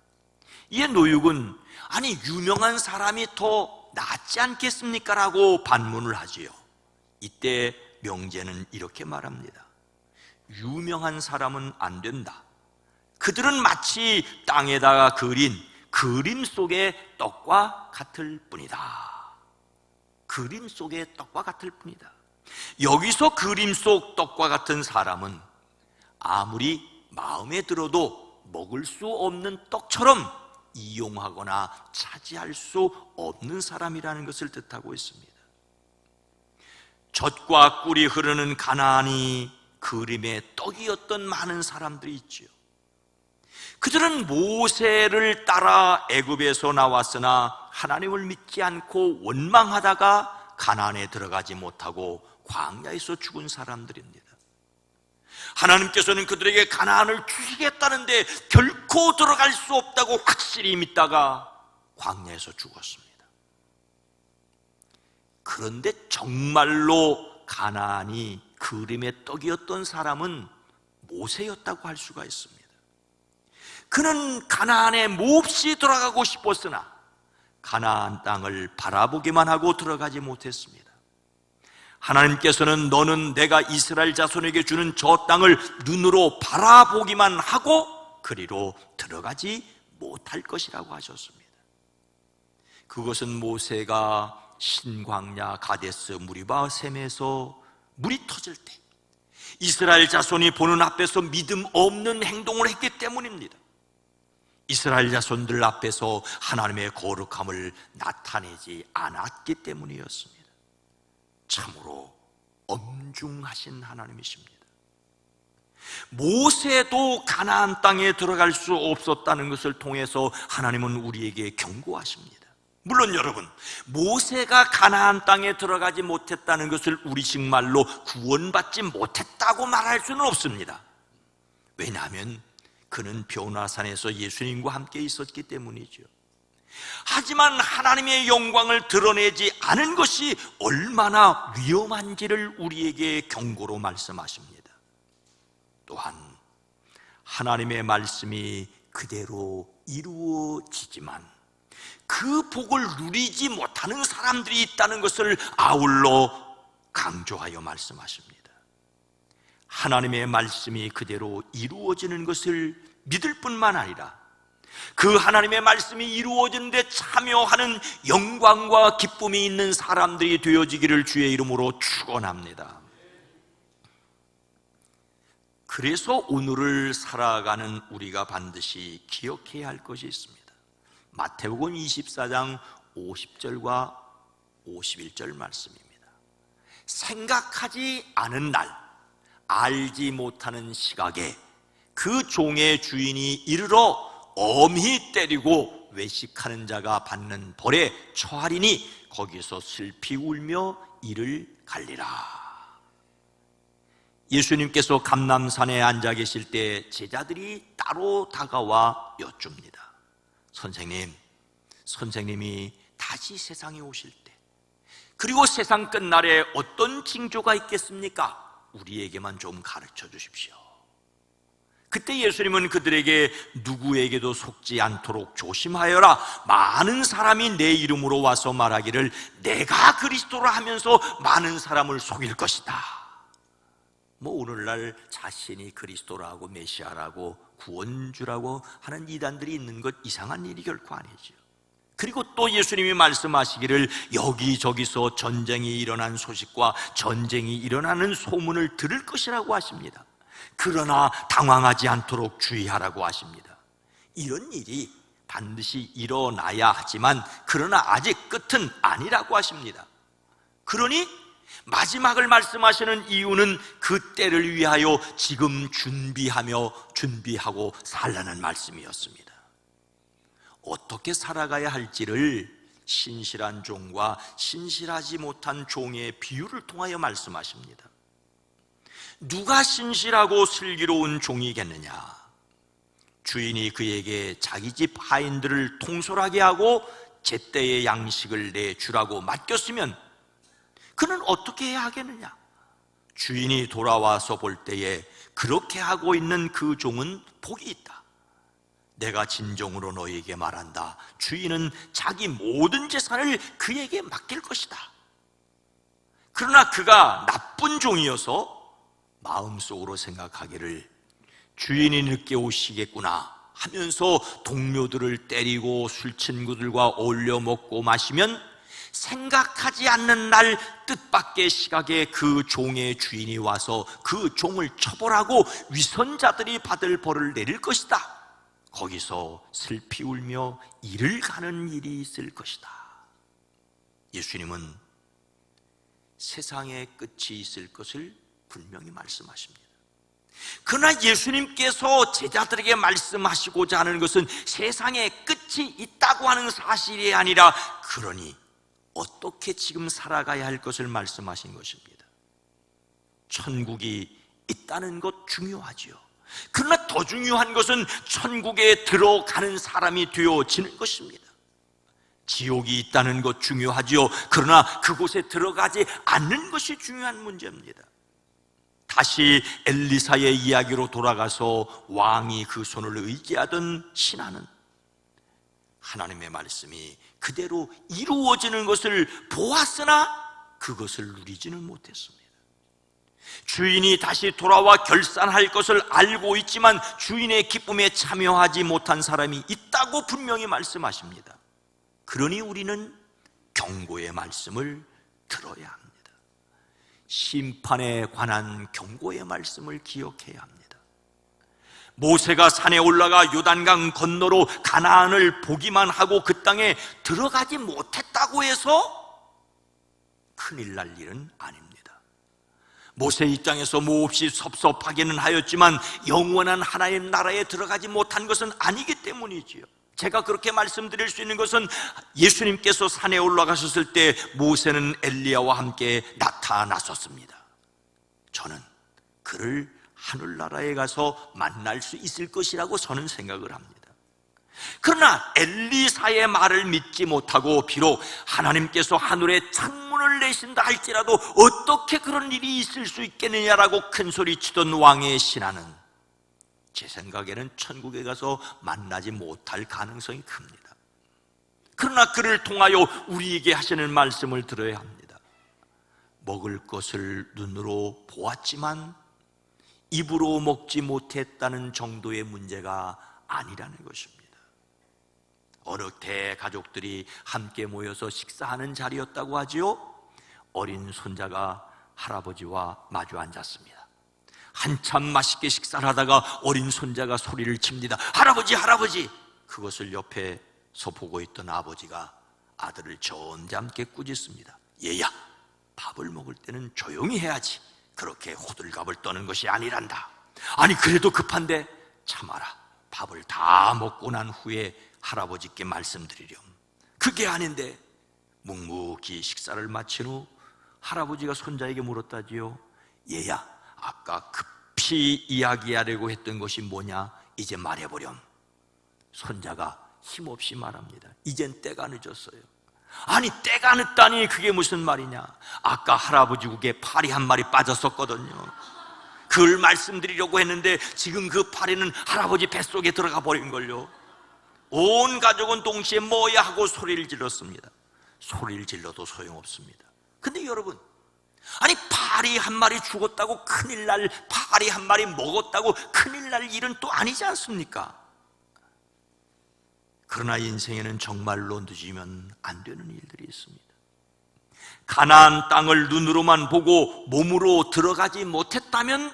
이에 노육은 아니 유명한 사람이 더 낫지 않겠습니까? 라고 반문을 하지요. 이때 명제는 이렇게 말합니다. 유명한 사람은 안 된다. 그들은 마치 땅에다가 그린 그림 속의 떡과 같을 뿐이다. 그림 속의 떡과 같을 뿐이다. 여기서 그림 속 떡과 같은 사람은 아무리 마음에 들어도 먹을 수 없는 떡처럼 이용하거나 차지할 수 없는 사람이라는 것을 뜻하고 있습니다. 젖과 꿀이 흐르는 가나안이 그림의 떡이었던 많은 사람들이 있지요. 그들은 모세를 따라 애굽에서 나왔으나 하나님을 믿지 않고 원망하다가 가나안에 들어가지 못하고 광야에서 죽은 사람들입니다. 하나님께서는 그들에게 가나안을 주시겠다는데 결코 들어갈 수 없다고 확실히 믿다가 광야에서 죽었습니다. 그런데 정말로 가나안이 그림의 떡이었던 사람은 모세였다고 할 수가 있습니다. 그는 가나안에 몹시 들어가고 싶었으나 가나안 땅을 바라보기만 하고 들어가지 못했습니다. 하나님께서는 너는 내가 이스라엘 자손에게 주는 저 땅을 눈으로 바라보기만 하고 그리로 들어가지 못할 것이라고 하셨습니다. 그것은 모세가 신광야 가데스 무리바 셈에서 물이 터질 때 이스라엘 자손이 보는 앞에서 믿음 없는 행동을 했기 때문입니다. 이스라엘 자손들 앞에서 하나님의 거룩함을 나타내지 않았기 때문이었습니다. 참으로 엄중하신 하나님이십니다. 모세도 가나안 땅에 들어갈 수 없었다는 것을 통해서 하나님은 우리에게 경고하십니다. 물론 여러분, 모세가 가나안 땅에 들어가지 못했다는 것을 우리식 말로 구원받지 못했다고 말할 수는 없습니다. 왜냐하면 그는 변화산에서 예수님과 함께 있었기 때문이죠. 하지만 하나님의 영광을 드러내지 않은 것이 얼마나 위험한지를 우리에게 경고로 말씀하십니다. 또한 하나님의 말씀이 그대로 이루어지지만 그 복을 누리지 못하는 사람들이 있다는 것을 아울러 강조하여 말씀하십니다. 하나님의 말씀이 그대로 이루어지는 것을 믿을 뿐만 아니라 그 하나님의 말씀이 이루어지는데 참여하는 영광과 기쁨이 있는 사람들이 되어지기를 주의 이름으로 축원합니다. 그래서 오늘을 살아가는 우리가 반드시 기억해야 할 것이 있습니다. 마태복음 24장 50절과 51절 말씀입니다. 생각하지 않은 날, 알지 못하는 시각에 그 종의 주인이 이르러 엄히 때리고 외식하는 자가 받는 벌에 처하리니 거기서 슬피 울며 이를 갈리라. 예수님께서 감람산에 앉아 계실 때 제자들이 따로 다가와 여쭙니다. 선생님이 다시 세상에 오실 때, 그리고 세상 끝날에 어떤 징조가 있겠습니까? 우리에게만 좀 가르쳐 주십시오. 그때 예수님은 그들에게 누구에게도 속지 않도록 조심하여라. 많은 사람이 내 이름으로 와서 말하기를 내가 그리스도라 하면서 많은 사람을 속일 것이다. 오늘날 자신이 그리스도라고 메시아라고 구원주라고 하는 이단들이 있는 것 이상한 일이 결코 아니죠. 그리고 또 예수님이 말씀하시기를 여기저기서 전쟁이 일어난 소식과 전쟁이 일어나는 소문을 들을 것이라고 하십니다. 그러나 당황하지 않도록 주의하라고 하십니다. 이런 일이 반드시 일어나야 하지만 그러나 아직 끝은 아니라고 하십니다. 그러니 마지막을 말씀하시는 이유는 그 때를 위하여 지금 준비하고 살라는 말씀이었습니다. 어떻게 살아가야 할지를 신실한 종과 신실하지 못한 종의 비유를 통하여 말씀하십니다. 누가 신실하고 슬기로운 종이겠느냐? 주인이 그에게 자기 집 하인들을 통솔하게 하고 제때의 양식을 내주라고 맡겼으면 그는 어떻게 해야 하겠느냐? 주인이 돌아와서 볼 때에 그렇게 하고 있는 그 종은 복이 있다. 내가 진정으로 너에게 말한다. 주인은 자기 모든 재산을 그에게 맡길 것이다. 그러나 그가 나쁜 종이어서 마음속으로 생각하기를 주인이 늦게 오시겠구나 하면서 동료들을 때리고 술 친구들과 어울려 먹고 마시면 생각하지 않는 날 뜻밖의 시각에 그 종의 주인이 와서 그 종을 처벌하고 위선자들이 받을 벌을 내릴 것이다. 거기서 슬피 울며 이를 가는 일이 있을 것이다. 예수님은 세상의 끝이 있을 것을 분명히 말씀하십니다. 그러나 예수님께서 제자들에게 말씀하시고자 하는 것은 세상에 끝이 있다고 하는 사실이 아니라 그러니 어떻게 지금 살아가야 할 것을 말씀하신 것입니다. 천국이 있다는 것 중요하지요. 그러나 더 중요한 것은 천국에 들어가는 사람이 되어지는 것입니다. 지옥이 있다는 것 중요하지요. 그러나 그곳에 들어가지 않는 것이 중요한 문제입니다. 다시 엘리사의 이야기로 돌아가서 왕이 그 손을 의지하던 신하는 하나님의 말씀이 그대로 이루어지는 것을 보았으나 그것을 누리지는 못했습니다. 주인이 다시 돌아와 결산할 것을 알고 있지만 주인의 기쁨에 참여하지 못한 사람이 있다고 분명히 말씀하십니다. 그러니 우리는 경고의 말씀을 들어야 합니다. 심판에 관한 경고의 말씀을 기억해야 합니다. 모세가 산에 올라가 요단강 건너로 가나안을 보기만 하고 그 땅에 들어가지 못했다고 해서 큰일 날 일은 아닙니다. 모세 입장에서 몹시 섭섭하기는 하였지만 영원한 하나님 나라에 들어가지 못한 것은 아니기 때문이지요. 제가 그렇게 말씀드릴 수 있는 것은 예수님께서 산에 올라가셨을 때 모세는 엘리야와 함께 나타났었습니다. 저는 그를 하늘나라에 가서 만날 수 있을 것이라고 저는 생각을 합니다. 그러나 엘리사의 말을 믿지 못하고 비록 하나님께서 하늘에 창문을 내신다 할지라도 어떻게 그런 일이 있을 수 있겠느냐라고 큰소리치던 왕의 신하는 제 생각에는 천국에 가서 만나지 못할 가능성이 큽니다. 그러나 그를 통하여 우리에게 하시는 말씀을 들어야 합니다. 먹을 것을 눈으로 보았지만 입으로 먹지 못했다는 정도의 문제가 아니라는 것입니다. 어느 대가족들이 함께 모여서 식사하는 자리였다고 하지요. 어린 손자가 할아버지와 마주 앉았습니다. 한참 맛있게 식사를 하다가 어린 손자가 소리를 칩니다. 할아버지, 할아버지! 그것을 옆에서 보고 있던 아버지가 아들을 점잖게 꾸짖습니다. 얘야, 밥을 먹을 때는 조용히 해야지. 그렇게 호들갑을 떠는 것이 아니란다. 아니 그래도 급한데 참아라. 밥을 다 먹고 난 후에 할아버지께 말씀드리렴. 그게 아닌데. 묵묵히 식사를 마친 후 할아버지가 손자에게 물었다지요. 얘야, 아까 급히 이야기하려고 했던 것이 뭐냐? 이제 말해보렴. 손자가 힘없이 말합니다. 이젠 때가 늦었어요. 아니 때가 늦다니 그게 무슨 말이냐? 아까 할아버지 국에 파리 한 마리 빠졌었거든요. 그걸 말씀드리려고 했는데 지금 그 파리는 할아버지 뱃속에 들어가 버린걸요. 온 가족은 동시에 뭐야 하고 소리를 질렀습니다. 소리를 질러도 소용없습니다. 근데 여러분, 아니 파리 한 마리 죽었다고 큰일 날, 파리 한 마리 먹었다고 큰일 날 일은 또 아니지 않습니까? 그러나 인생에는 정말로 늦으면 안 되는 일들이 있습니다. 가나안 땅을 눈으로만 보고 몸으로 들어가지 못했다면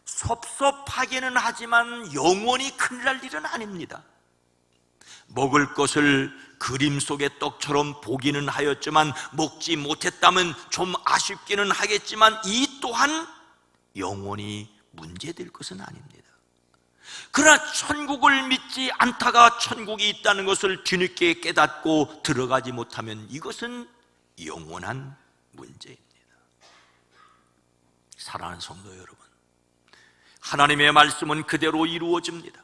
섭섭하기는 하지만 영원히 큰일 날 일은 아닙니다. 먹을 것을 그림 속의 떡처럼 보기는 하였지만 먹지 못했다면 좀 아쉽기는 하겠지만 이 또한 영원히 문제될 것은 아닙니다. 그러나 천국을 믿지 않다가 천국이 있다는 것을 뒤늦게 깨닫고 들어가지 못하면 이것은 영원한 문제입니다. 사랑하는 성도 여러분, 하나님의 말씀은 그대로 이루어집니다.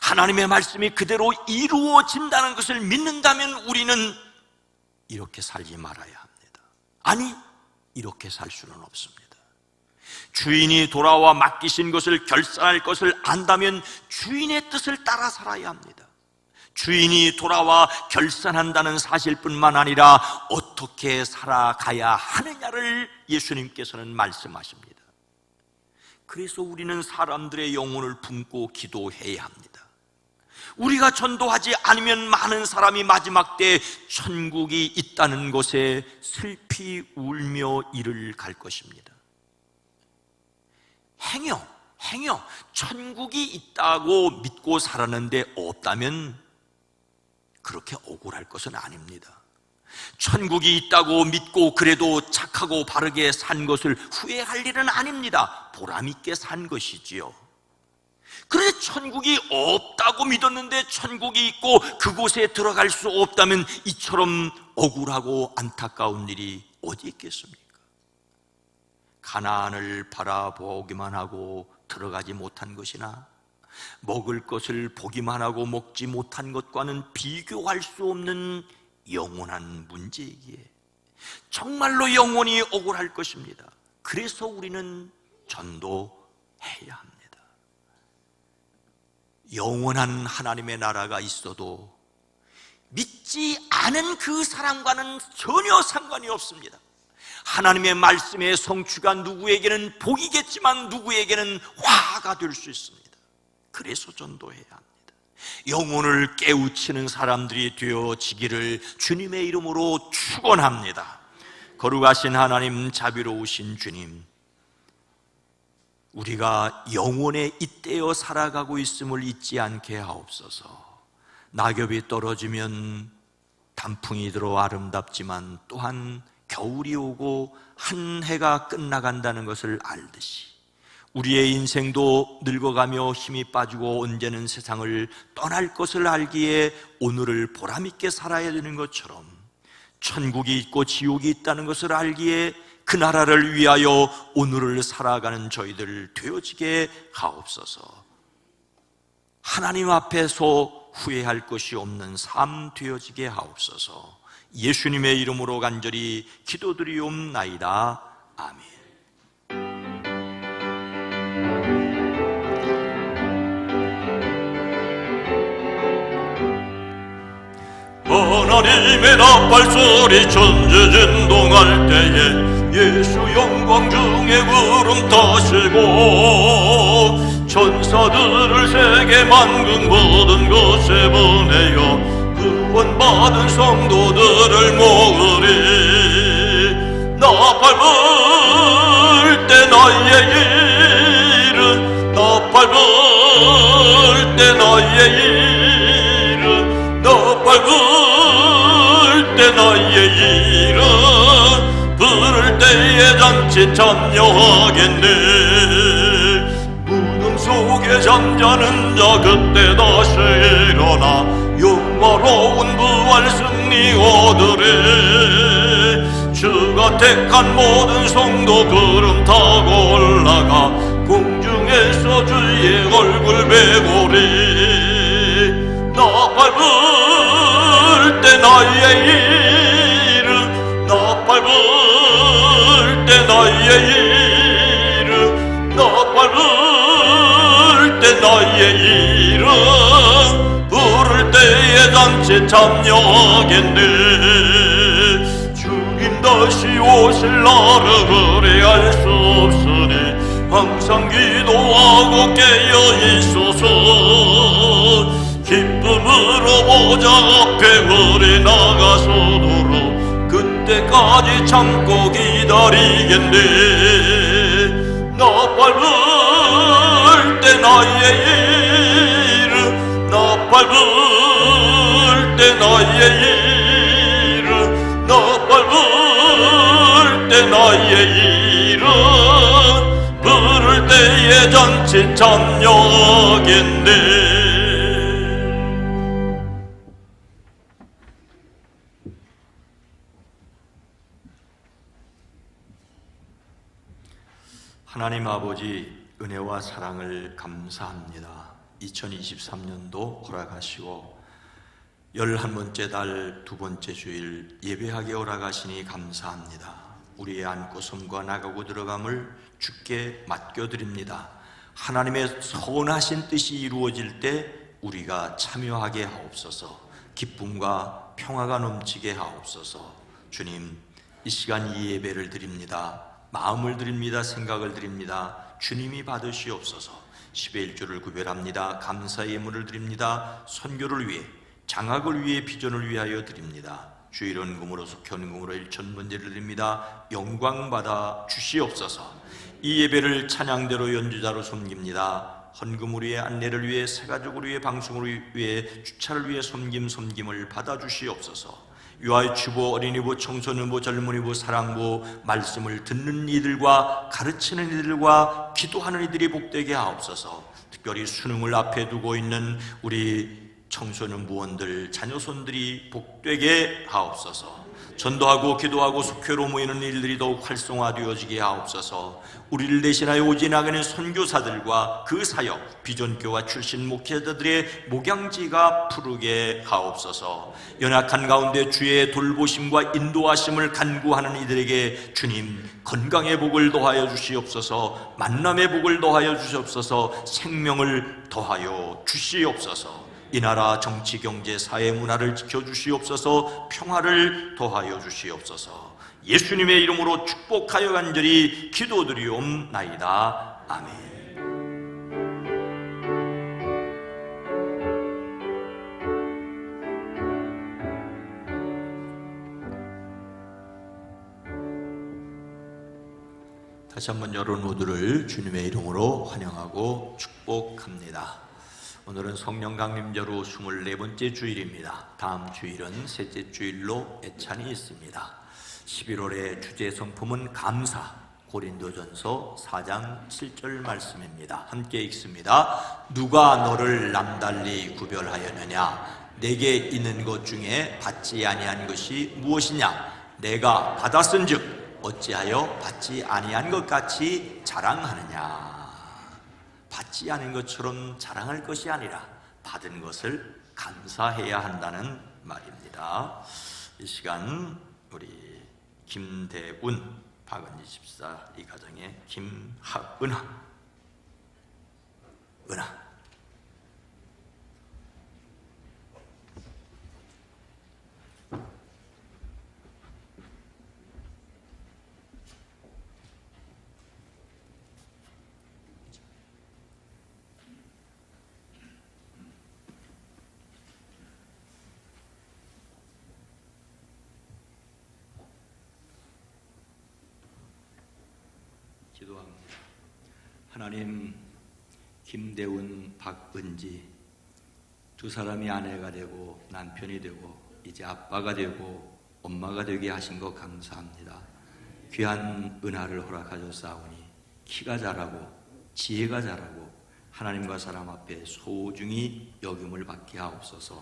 하나님의 말씀이 그대로 이루어진다는 것을 믿는다면 우리는 이렇게 살지 말아야 합니다. 아니, 이렇게 살 수는 없습니다. 주인이 돌아와 맡기신 것을 결산할 것을 안다면 주인의 뜻을 따라 살아야 합니다. 주인이 돌아와 결산한다는 사실뿐만 아니라 어떻게 살아가야 하느냐를 예수님께서는 말씀하십니다. 그래서 우리는 사람들의 영혼을 품고 기도해야 합니다. 우리가 전도하지 않으면 많은 사람이 마지막 때 천국이 있다는 것에 슬피 울며 이를 갈 것입니다. 행여 천국이 있다고 믿고 살았는데 없다면 그렇게 억울할 것은 아닙니다. 천국이 있다고 믿고 그래도 착하고 바르게 산 것을 후회할 일은 아닙니다. 보람 있게 산 것이지요. 그런데 천국이 없다고 믿었는데 천국이 있고 그곳에 들어갈 수 없다면 이처럼 억울하고 안타까운 일이 어디 있겠습니까? 가나안을 바라보기만 하고 들어가지 못한 것이나 먹을 것을 보기만 하고 먹지 못한 것과는 비교할 수 없는 영원한 문제이기에 정말로 영원히 억울할 것입니다. 그래서 우리는 전도해야 합니다. 영원한 하나님의 나라가 있어도 믿지 않은 그 사람과는 전혀 상관이 없습니다. 하나님의 말씀의 성취가 누구에게는 복이겠지만 누구에게는 화가 될 수 있습니다. 그래서 전도해야 합니다. 영혼을 깨우치는 사람들이 되어지기를 주님의 이름으로 축원합니다. 거룩하신 하나님, 자비로우신 주님, 우리가 영혼에 잇대어 살아가고 있음을 잊지 않게 하옵소서. 낙엽이 떨어지면 단풍이 들어 아름답지만 또한 겨울이 오고 한 해가 끝나간다는 것을 알듯이 우리의 인생도 늙어가며 힘이 빠지고 언제는 세상을 떠날 것을 알기에 오늘을 보람있게 살아야 되는 것처럼 천국이 있고 지옥이 있다는 것을 알기에 그 나라를 위하여 오늘을 살아가는 저희들 되어지게 하옵소서. 하나님 앞에서 후회할 것이 없는 삶 되어지게 하옵소서. 예수님의 이름으로 간절히 기도드리옵나이다. 아멘. 하나님의 나팔소리 천지진동할 때에 예수 영광 중에 구름 타시고 천사들을 세계 만국 모든 곳에 보내어 구원받은 성도들을 모으리. 나팔 불 때 나의 일은 나팔 불 때 나의 일은 나팔 불 때 나의 일은 부를 때에 잔치 참여하겠네. 무덤 속에 잠자는 자 그때 다시 일어나 영화로운 부활 승리 얻으리. 주가 택한 모든 성도 구름 타고 올라가 공중에서 주의 얼굴 배우리. 나팔 불 때 나의 일은 나팔 불 때 나의 일은 나팔 불 때 나의 일은 부를 때에 잔치 참여하겠네. 주님 다시 오실 날을 의뢰할 수 없으니 항상 기도하고 깨어 있소서. 기쁨으로 보좌 앞에 우리 나가서도록 그때까지 참고 기다리겠네. 나팔 불 때 나의 일은 나팔 불 때 나의 일은 나팔 불 때 나의 일은 부를 때에 잔치 참여하겠네. 하나님 아버지, 은혜와 사랑을 감사합니다. 2023년도 허락하시고 11번째 달 2번째 주일 예배하게 허락하시니 감사합니다. 우리의 안고 섬과 나가고 들어감을 주께 맡겨드립니다. 하나님의 선하신 뜻이 이루어질 때 우리가 참여하게 하옵소서. 기쁨과 평화가 넘치게 하옵소서. 주님, 이 시간 이 예배를 드립니다. 마음을 드립니다. 생각을 드립니다. 주님이 받으시옵소서. 10의 1조를 구별합니다. 감사의 예물을 드립니다. 선교를 위해, 장학을 위해, 비전을 위하여 드립니다. 주일 헌금으로 속현금으로 1,000번제를 드립니다. 영광 받아 주시옵소서. 이 예배를 찬양대로 연주자로 섬깁니다. 헌금을 위해, 안내를 위해, 새가족을 위해, 방송을 위해, 주차를 위해 섬김을 받아 주시옵소서. 유아유치부, 어린이부, 청소년부, 젊은이부, 사랑부, 말씀을 듣는 이들과 가르치는 이들과 기도하는 이들이 복되게 하옵소서. 특별히 수능을 앞에 두고 있는 우리 청소년 부원들, 자녀손들이 복되게 하옵소서. 전도하고 기도하고 속회로 모이는 일들이 더욱 활성화되어지게 하옵소서. 우리를 대신하여 오지 나가는 선교사들과 그 사역, 비전교와 출신 목회자들의 목양지가 푸르게 하옵소서. 연약한 가운데 주의 돌보심과 인도하심을 간구하는 이들에게 주님 건강의 복을 더하여 주시옵소서. 만남의 복을 더하여 주시옵소서. 생명을 더하여 주시옵소서. 이 나라 정치, 경제, 사회, 문화를 지켜주시옵소서. 평화를 더하여 주시옵소서. 예수님의 이름으로 축복하여 간절히 기도드리옵나이다. 아멘. 다시 한번 여러분 모두를 주님의 이름으로 환영하고 축복합니다. 오늘은 성령 강림절후 24번째 주일입니다. 다음 주일은 셋째 주일로 애찬이 있습니다. 11월의 주제 성품은 감사, 고린도전서 4장 7절 말씀입니다. 함께 읽습니다. 누가 너를 남달리 구별하였느냐? 내게 있는 것 중에 받지 아니한 것이 무엇이냐? 내가 받았은즉 어찌하여 받지 아니한 것 같이 자랑하느냐? 받지 않은 것처럼 자랑할 것이 아니라 받은 것을 감사해야 한다는 말입니다. 이 시간 우리 김대운, 박은지 집사 이 가정의 김하은아, 은아, 기도합니다. 하나님, 김대운, 박은지 두 사람이 아내가 되고 남편이 되고 이제 아빠가 되고 엄마가 되게 하신 것 감사합니다. 귀한 은하를 허락하셨사오니 키가 자라고 지혜가 자라고 하나님과 사람 앞에 소중히 여김을 받게 하옵소서.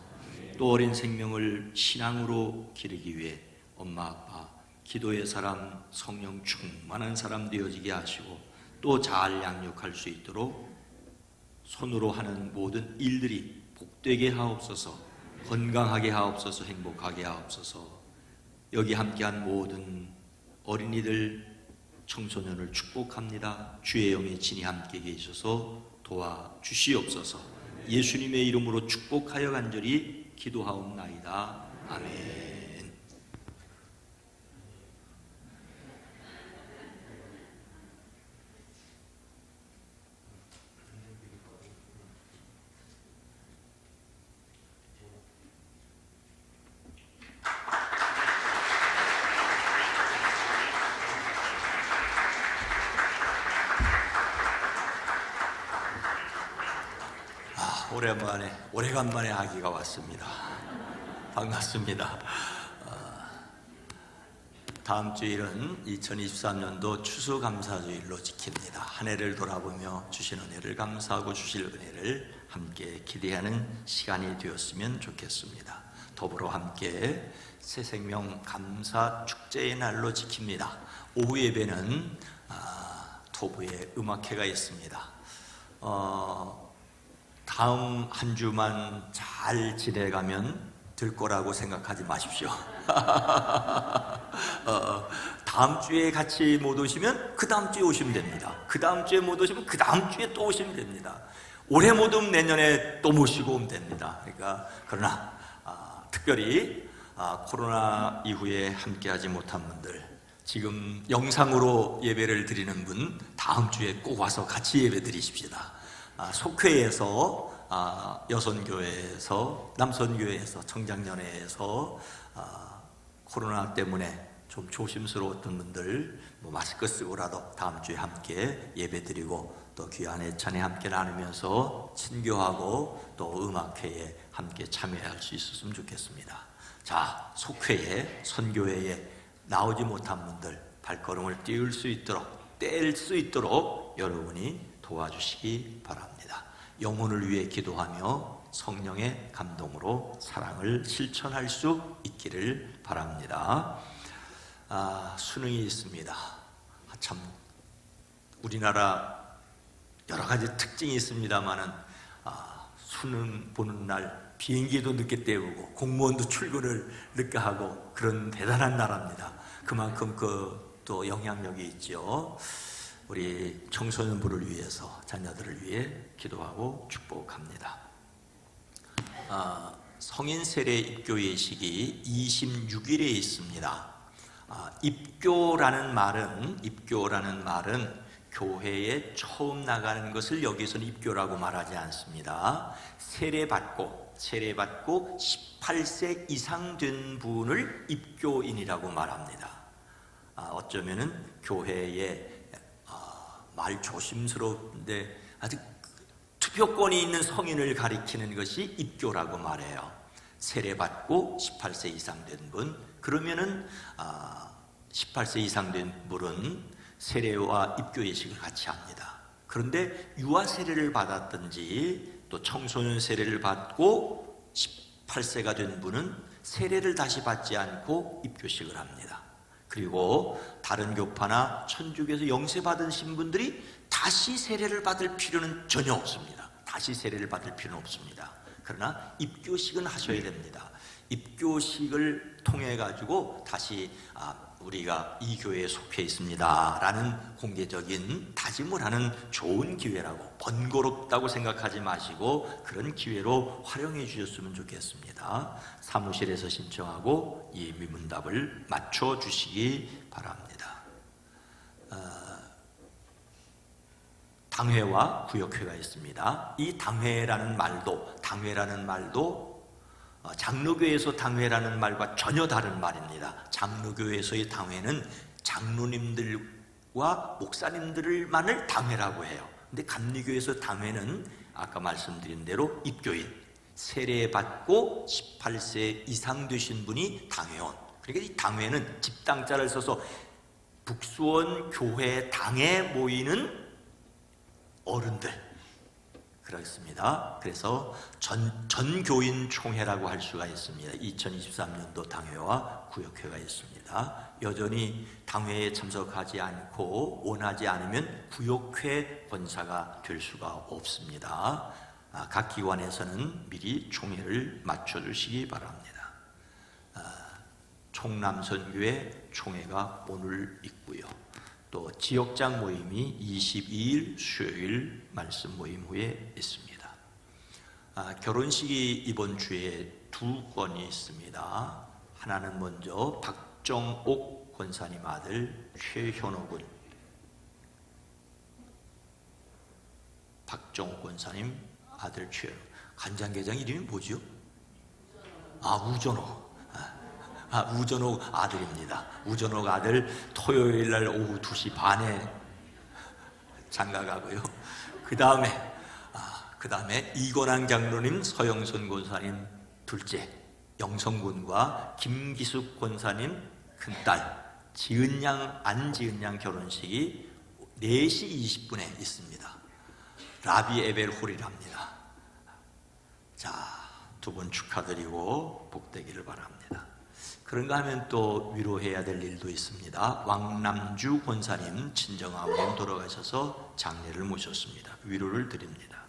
또 어린 생명을 신앙으로 기르기 위해 엄마 아빠 기도의 사람, 성령 충만한 사람 되어지게 하시고 또 잘 양육할 수 있도록 손으로 하는 모든 일들이 복되게 하옵소서. 건강하게 하옵소서. 행복하게 하옵소서. 여기 함께한 모든 어린이들, 청소년을 축복합니다. 주의 영의 진이 함께 계셔서 도와주시옵소서. 예수님의 이름으로 축복하여 간절히 기도하옵나이다. 아멘. 오래간만에 아기가 왔습니다. 반갑습니다. 다음 주일은 2023년도 추수감사주일로 지킵니다. 한 해를 돌아보며 주신 은혜를 감사하고 주실 은혜를 함께 기대하는 시간이 되었으면 좋겠습니다. 더불어 함께 새생명 감사 축제의 날로 지킵니다. 오후 예배는 토부에 음악회가 있습니다. 다음 한 주만 잘 지내가면 될 거라고 생각하지 마십시오. 다음 주에 같이 못 오시면 그 다음 주에 오시면 됩니다. 그 다음 주에 못 오시면 그 다음 주에 또 오시면 됩니다. 올해 못 오면 내년에 또 모시고 오면 됩니다. 그러니까 그러나 특별히 코로나 이후에 함께하지 못한 분들, 지금 영상으로 예배를 드리는 분 다음 주에 꼭 와서 같이 예배 드리십시다. 속회에서 여선교회에서 남선교회에서 청장년회에서 코로나 때문에 좀 조심스러웠던 분들 마스크 쓰고라도 다음 주에 함께 예배드리고 또 귀한 애찬에 함께 나누면서 친교하고 또 음악회에 함께 참여할 수 있었으면 좋겠습니다. 자, 속회에 선교회에 나오지 못한 분들 발걸음을 뗄 수 있도록 여러분이 도와주시기 바랍니다. 영혼을 위해 기도하며 성령의 감동으로 사랑을 실천할 수 있기를 바랍니다. 수능이 있습니다. 참 우리나라 여러 가지 특징이 있습니다만은 수능 보는 날 비행기도 늦게 때우고 공무원도 출근을 늦게 하고 그런 대단한 나라입니다. 그만큼 또 영향력이 있죠. 우리 청소년부를 위해서 자녀들을 위해 기도하고 축복합니다. 성인 세례 입교 예식이 26일에 있습니다. 입교라는 말은 교회에 처음 나가는 것을 여기서는 입교라고 말하지 않습니다. 세례받고 18세 이상 된 분을 입교인이라고 말합니다. 어쩌면은 교회에 말 조심스러운데 아주 투표권이 있는 성인을 가리키는 것이 입교라고 말해요. 세례받고 18세 이상 된 분, 그러면은 18세 이상 된 분은 세례와 입교 예식을 같이 합니다. 그런데 유아 세례를 받았든지 또 청소년 세례를 받고 18세가 된 분은 세례를 다시 받지 않고 입교식을 합니다. 그리고 다른 교파나 천주교에서 영세 받으신 분들이 다시 세례를 받을 필요는 전혀 없습니다. 그러나 입교식은 하셔야 됩니다. 입교식을 통해 가지고 다시 우리가 이 교회에 속해 있습니다 라는 공개적인 다짐을 하는 좋은 기회라고, 번거롭다고 생각하지 마시고 그런 기회로 활용해 주셨으면 좋겠습니다. 사무실에서 신청하고 예비문답을 맞춰 주시기 바랍니다. 당회와 구역회가 있습니다. 이 당회라는 말도 장로교에서 당회라는 말과 전혀 다른 말입니다. 장로교에서의 당회는 장로님들과 목사님들만을 당회라고 해요. 근데 감리교에서 당회는 아까 말씀드린 대로 입교인, 세례받고 18세 이상 되신 분이 당회원. 그러니까 이 당회는 집당자를 써서 북수원 교회 당에 모이는 어른들, 그렇습니다. 그래서 전교인 총회라고 할 수가 있습니다. 2023년도 당회와 구역회가 있습니다. 여전히 당회에 참석하지 않고 원하지 않으면 구역회 권사가 될 수가 없습니다. 각 기관에서는 미리 총회를 맞춰주시기 바랍니다. 총남선교회 총회가 오늘 있고요. 또 지역장 모임이 22일 수요일 말씀 모임 후에 있습니다. 결혼식이 이번 주에 2건이 있습니다. 하나는 먼저 박정옥 권사님 아들 최현옥 군, 박정옥 권사님 아들 최현옥, 간장게장 이름이 뭐죠? 우전옥 아들입니다. 우전옥 아들 토요일 날 오후 2시 반에 장가가고요. 그 다음에 이권한 장로님, 서영선 권사님 둘째, 영성군과 김기숙 권사님 큰딸 안지은양 결혼식이 4시 20분에 있습니다. 라비 에벨홀이랍니다. 자, 두 분 축하드리고 복되기를 바랍니다. 그런가 하면 또 위로해야 될 일도 있습니다. 왕남주 권사님 친정아버님 돌아가셔서 장례를 모셨습니다. 위로를 드립니다.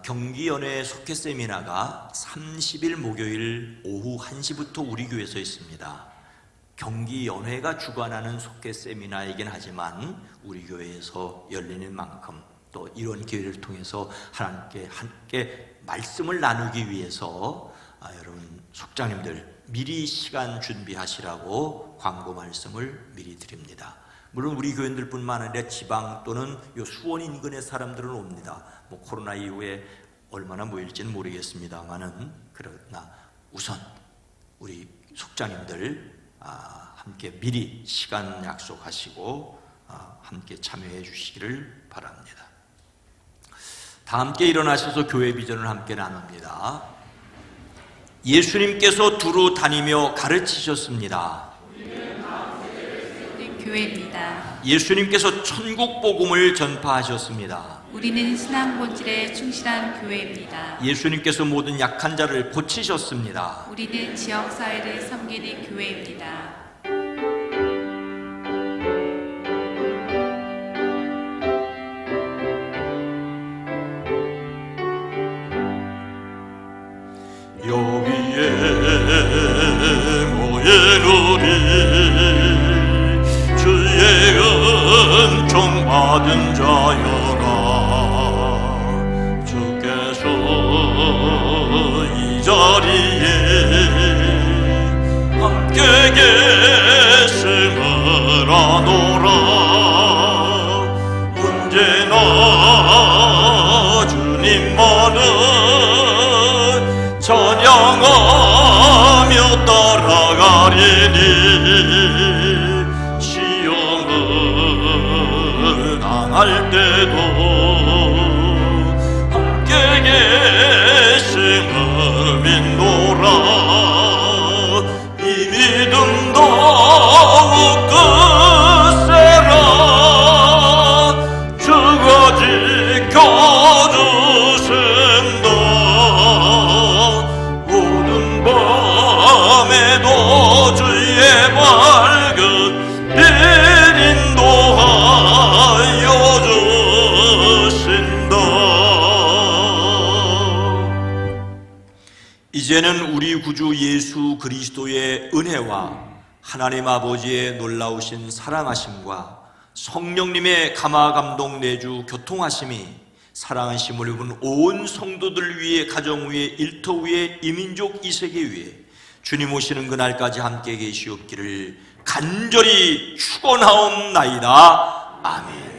경기연회 속회 세미나가 30일 목요일 오후 1시부터 우리 교회에서 있습니다. 경기연회가 주관하는 속회 세미나이긴 하지만 우리 교회에서 열리는 만큼 또 이런 기회를 통해서 하나님께 함께 말씀을 나누기 위해서 여러분 속장님들 미리 시간 준비하시라고 광고 말씀을 미리 드립니다. 물론 우리 교인들뿐만 아니라 지방 또는 수원 인근의 사람들은 옵니다. 코로나 이후에 얼마나 모일지는 모르겠습니다만은, 그러나 우선 우리 속장님들 함께 미리 시간 약속하시고 함께 참여해 주시기를 바랍니다. 다 함께 일어나셔서 교회 비전을 함께 나눕니다. 예수님께서 두루 다니며 가르치셨습니다. 우리는 교회입니다. 예수님께서 천국 복음을 전파하셨습니다. 우리는 신앙 본질에 충실한 교회입니다. 예수님께서 모든 약한 자를 고치셨습니다. 우리는 지역 사회를 섬기는 교회입니다. 여기에 모인 우리 주의 은총 받은 자여라. 주께서 자리에 함께 계심을 아노라. 언제나 주님만을 찬양하며 따라가리니 시험을 당할 때도 함께 계심을 믿노라. 이 믿음 더욱 크세라. 주가 지켜주신다. 모든 밤에도 주의 밝은 빛 인도하여 주신다. 이제는 우리 구주 예수 그리스도의 은혜와 하나님 아버지의 놀라우신 사랑하심과 성령님의 감화감동 내주 교통하심이 사랑하심을 입은 온 성도들 위해, 가정 위에, 일터 위에, 이민족 이세계 위에 주님 오시는 그날까지 함께 계시옵기를 간절히 축원하옵나이다. 아멘.